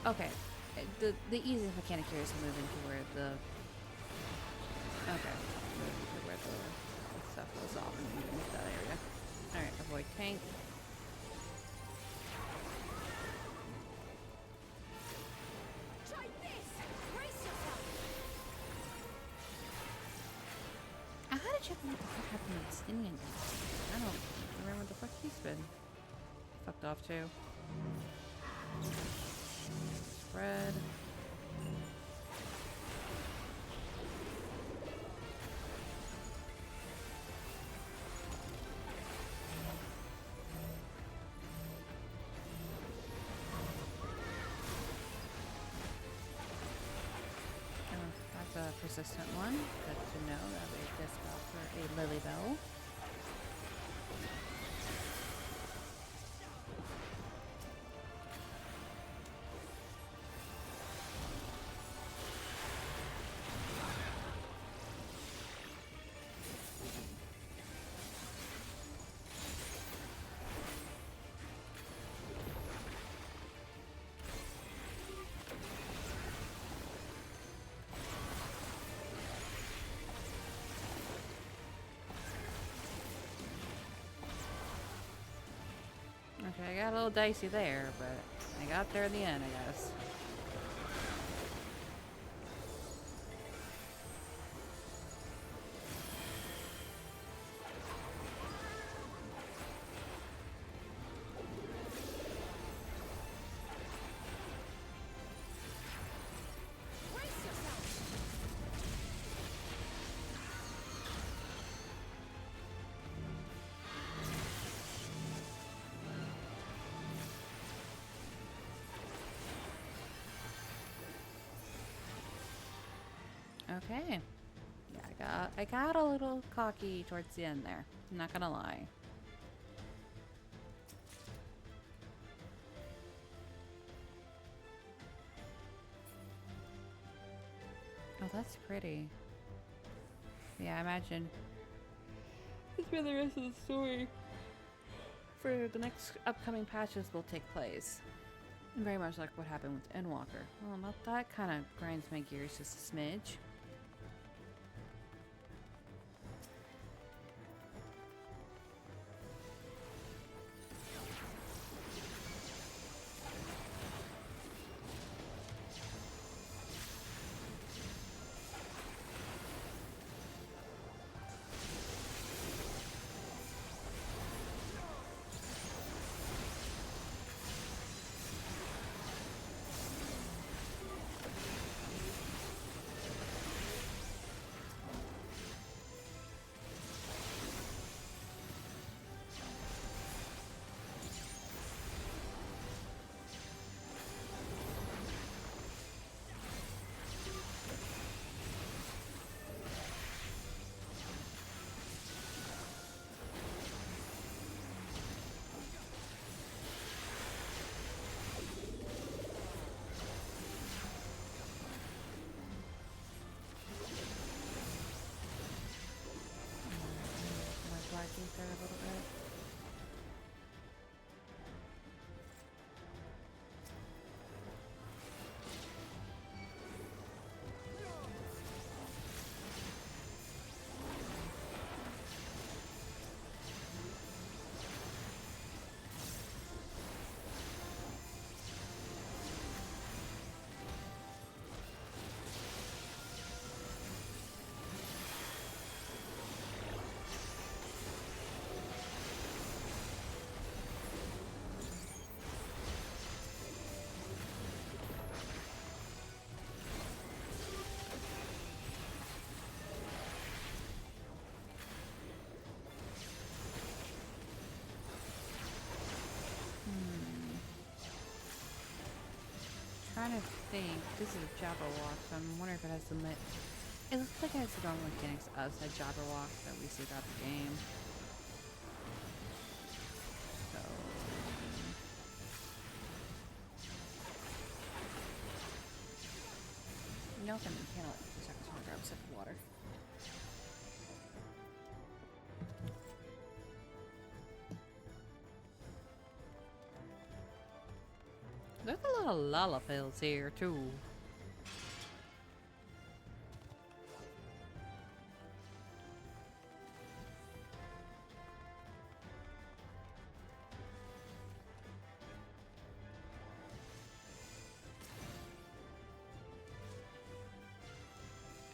Okay, the easiest mechanic here is to move into where the where the stuff goes off and move into that area. Alright, avoid tank. Try this! Brace yourself! I gotta check what the fuck happened to Stinian. I don't remember what the fuck he's been fucked off to. Spread. That's a persistent one. Good to know that we just got for a Lily Bell. I got a little dicey there, but I got there in the end, I guess. Okay. Yeah, I got a little cocky towards the end there. I'm not gonna lie. Oh, that's pretty. Yeah, I imagine that's where the rest of the story for the next upcoming patches will take place. Very much like what happened with Endwalker. Well, that kind of grinds my gears just a smidge. There a little bit. Trying to think. This is a Jabberwock, so I'm wondering if it has some. It looks like it has the normal mechanics of a Jabberwock that we see throughout the game. So. No, I'm in cannot for a second. So I'm gonna grab a sip of water. There's a lot of Lalafels here, too.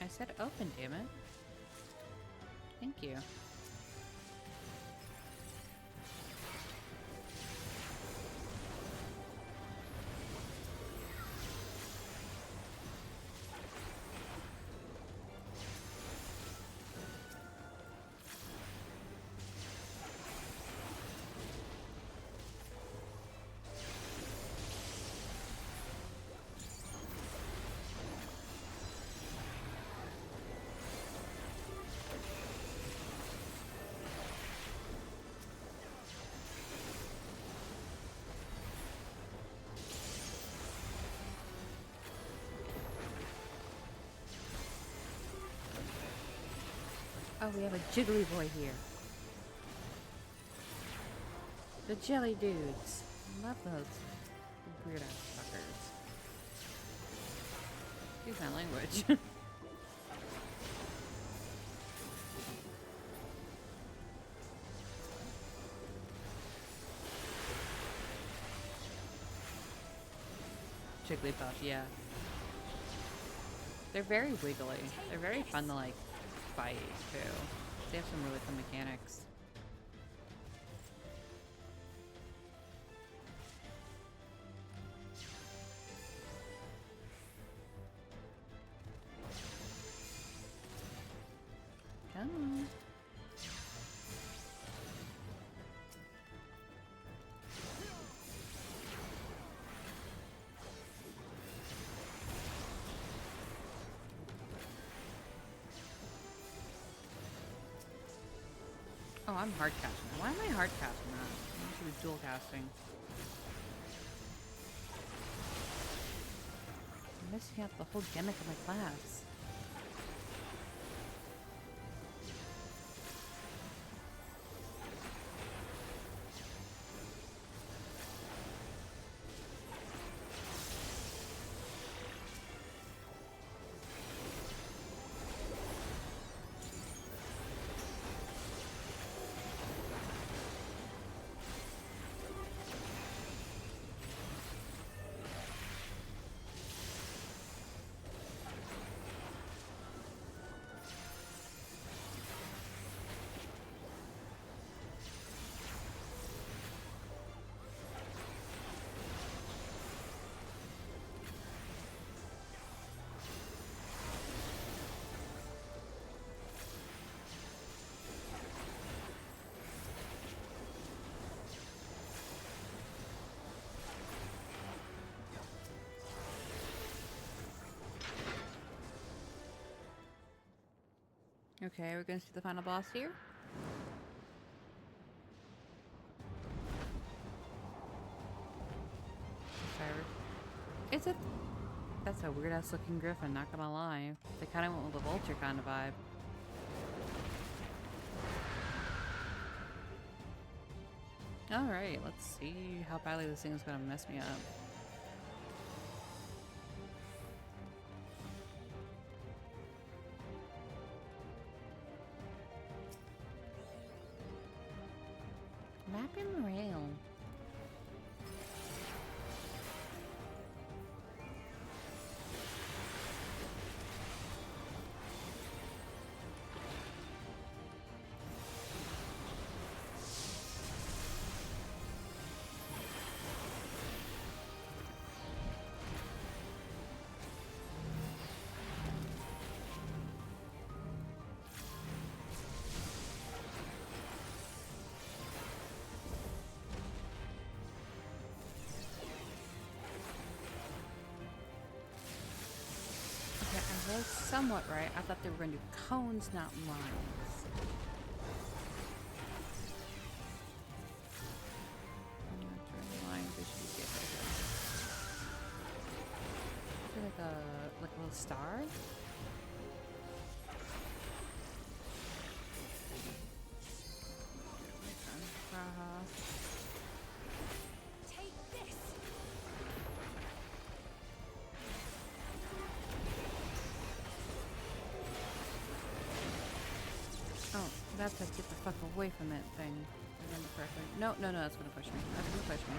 I said open, damn it. Thank you. Oh, we have a jiggly boy here. The jelly dudes. Love those weird ass fuckers. Excuse my language. Jigglypuff, yeah. They're very wiggly. They're very fun to like fight too. They have some really fun mechanics. Come on. Oh, I'm hard casting that. Why am I hard casting that? I should be dual casting. I'm missing out the whole gimmick of my class. Okay, we're gonna see the final boss here. It's a... That's a weird ass looking griffin, not gonna lie. They kinda went with a vulture kind of vibe. Alright, let's see how badly this thing is gonna mess me up. Mapping rail. I was somewhat right. I thought they were going to do cones, not lines. Lines, they should be good right here. I feel like a little star. That's to get the fuck away from that thing. I remember correctly. No, that's gonna push me. That's gonna push me.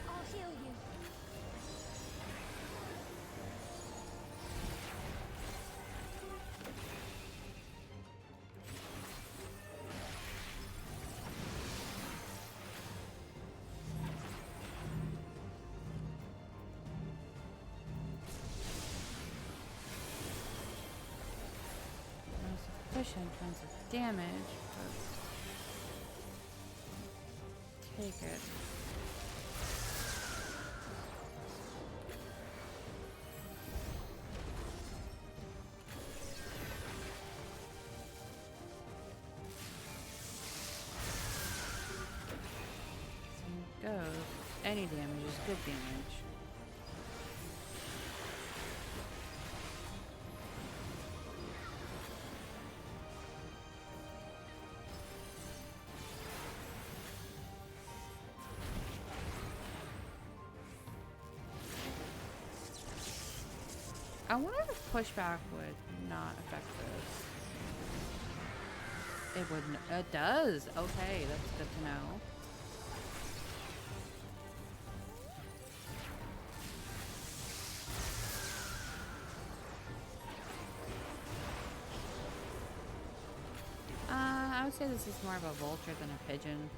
I'll heal you. In terms of damage, but take it. So it goes. Any damage is good damage. I wonder if pushback would not affect this. It wouldn't. It does. Okay, that's good to know. I would say this is more of a vulture than a pigeon.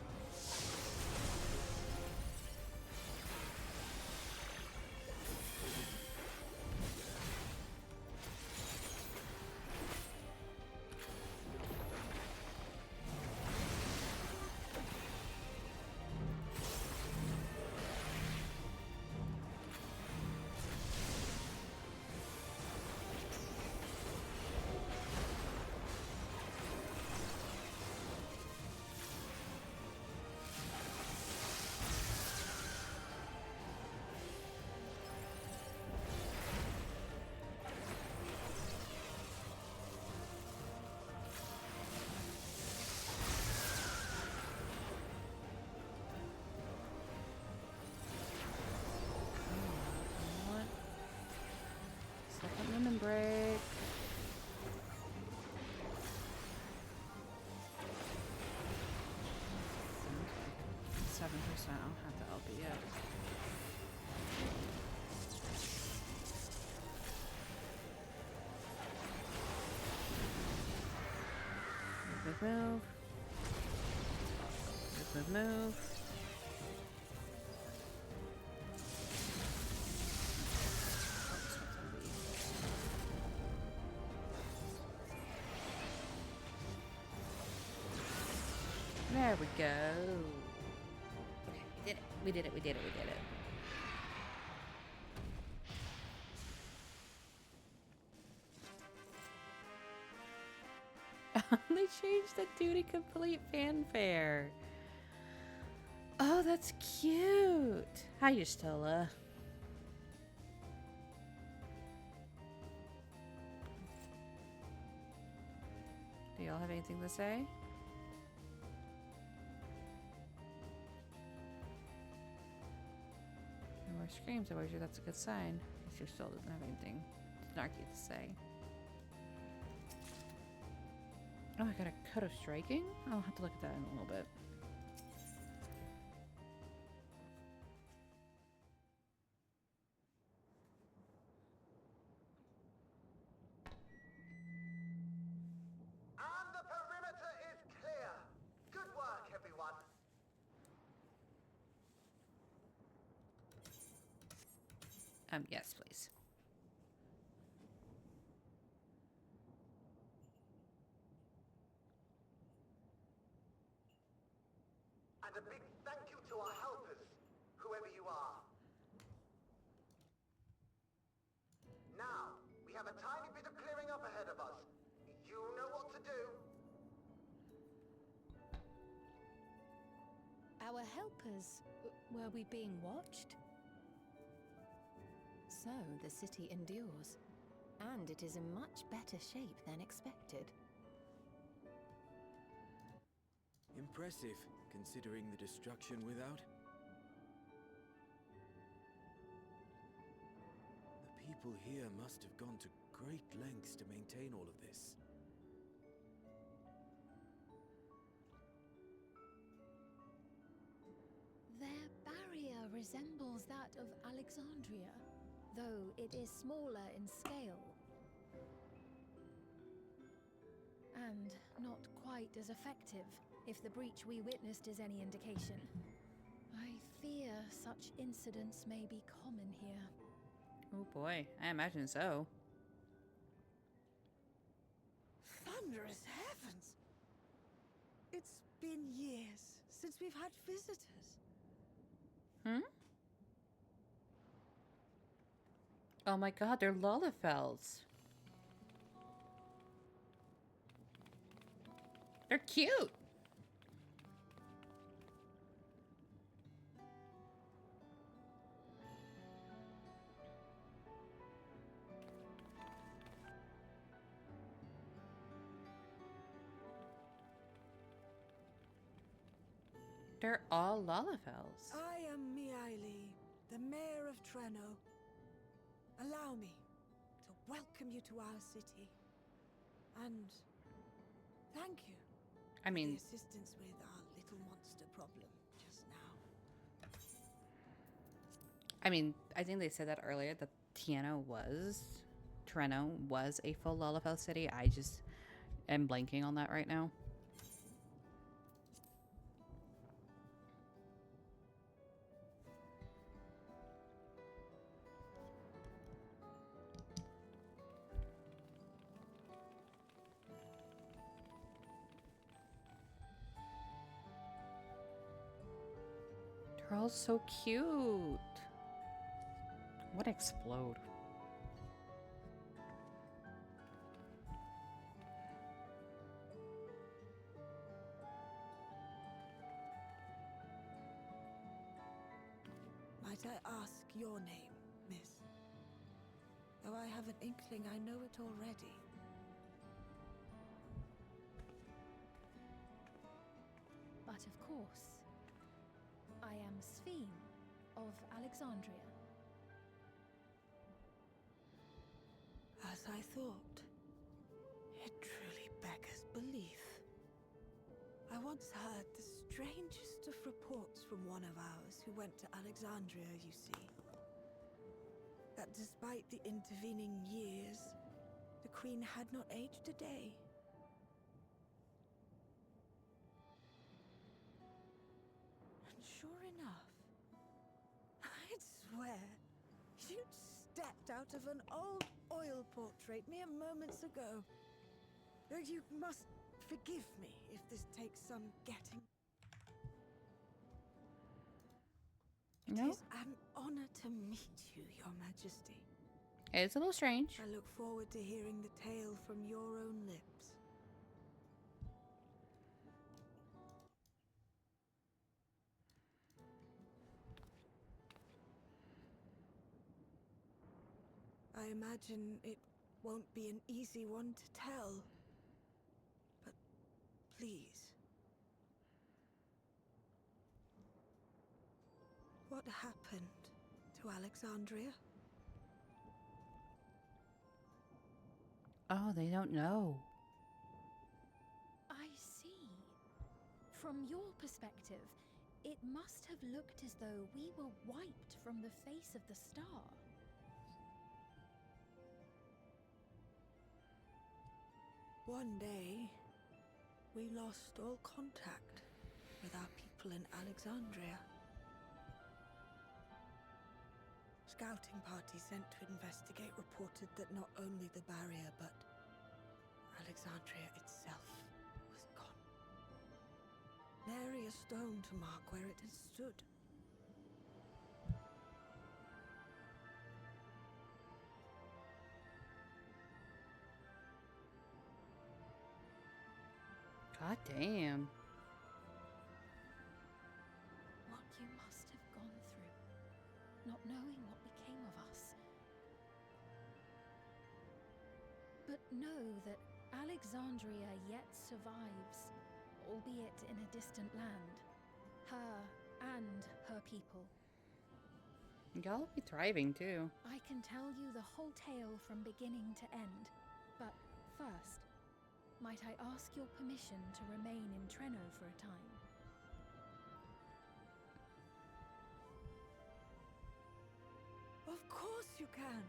Lemon break. 7%. I don't have the LB yet. Move, move. Move, move. There we go. Okay, we did it. We did it. We did it. We did it. They changed the duty complete fanfare. Oh, that's cute. Hiya, Stella. Do y'all have anything to say? No more screams. I wager that's a good sign. She still doesn't have anything snarky to say. Oh, I got a cut of striking? I'll have to look at that in a little bit. And the perimeter is clear. Good work, everyone. Yes, please. And a big thank you to our helpers, whoever you are. Now, we have a tiny bit of clearing up ahead of us. You know what to do. Our helpers, were we being watched? So, the city endures. And it is in much better shape than expected. Impressive, considering the destruction without. The people here must have gone to great lengths to maintain all of this. Their barrier resembles that of Alexandria, though it is smaller in scale. And not quite as effective, if the breach we witnessed is any indication. I fear such incidents may be common here. Oh boy, I imagine so. Thunderous heavens! It's been years since we've had visitors. Hmm? Oh my god, they're Lullifels. They're cute. They're all Lullifels. I am Miaili, the mayor of Treno. Allow me to welcome you to our city. And thank you I for mean, the assistance with our little monster problem just now. I think they said that earlier that Treno was a full Lalafell city. I just am blanking on that right now. They're all so cute. What explode? Might I ask your name, miss? Though I have an inkling I know it already. But of course, I am Sphene of Alexandria. As I thought. It truly beggars belief. I once heard the strangest of reports from one of ours who went to Alexandria, you see. That despite the intervening years, the Queen had not aged a day. And sure enough, I'd swear, you'd stepped out of an old oil portrait mere moments ago. Though you must forgive me if this takes some getting. No, It is an honor to meet you, Your Majesty. it's a little strange. I look forward to hearing the tale from your own lips. I imagine it won't be an easy one to tell. But please. What happened to Alexandria? Oh, they don't know. I see. From your perspective, it must have looked as though we were wiped from the face of the star. One day, we lost all contact with our people in Alexandria. Scouting party sent to investigate reported that not only the barrier, but Alexandria itself was gone. Nary a stone to mark where it had stood. God damn. What you must have gone through, not knowing what became of us. But know that Alexandria yet survives, albeit in a distant land. Her and her people. Y'all be thriving too. I can tell you the whole tale from beginning to end. But first, might I ask your permission to remain in Treno for a time? Of course you can.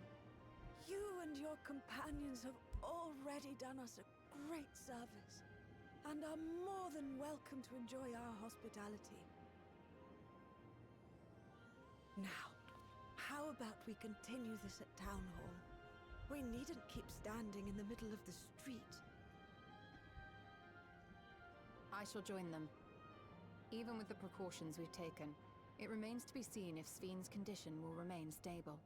You and your companions have already done us a great service, and are more than welcome to enjoy our hospitality. Now, how about we continue this at Town Hall? We needn't keep standing in the middle of the street. I shall join them. Even with the precautions we've taken, it remains to be seen if Sphene's condition will remain stable.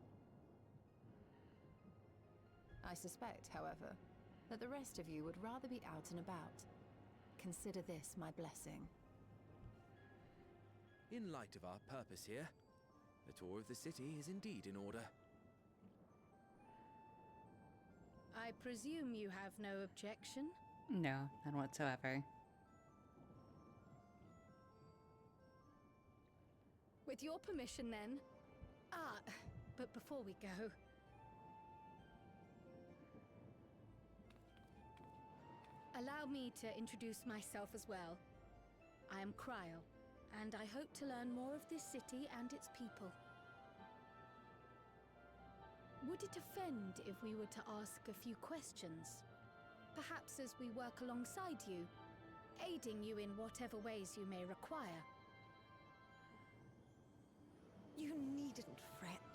I suspect, however, that the rest of you would rather be out and about. Consider this my blessing. In light of our purpose here, the tour of the city is indeed in order. I presume you have no objection? No, none whatsoever. With your permission, then. But before we go, Allow me to introduce myself as well. I am Cryle, and I hope to learn more of this city and its people. Would it offend if we were to ask a few questions? Perhaps as we work alongside you, aiding you in whatever ways you may require. You needn't fret.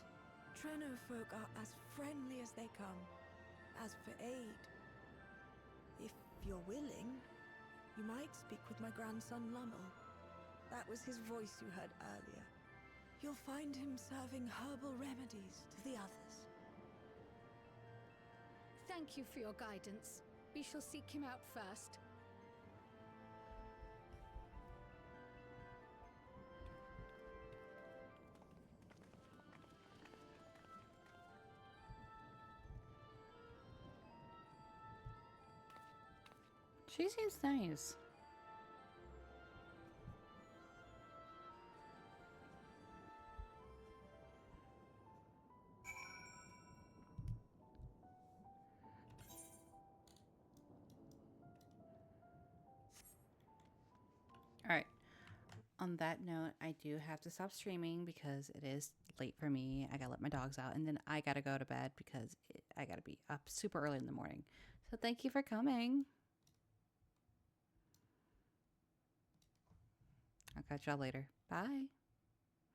Trenno folk are as friendly as they come. As for aid, if you're willing, you might speak with my grandson Lummel. That was his voice you heard earlier. You'll find him serving herbal remedies to the others. Thank you for your guidance. We shall seek him out first. She seems nice. All right. On that note, I do have to stop streaming because it is late for me. I gotta let my dogs out, and then I gotta go to bed because I gotta be up super early in the morning. So thank you for coming. I'll catch y'all later. Bye.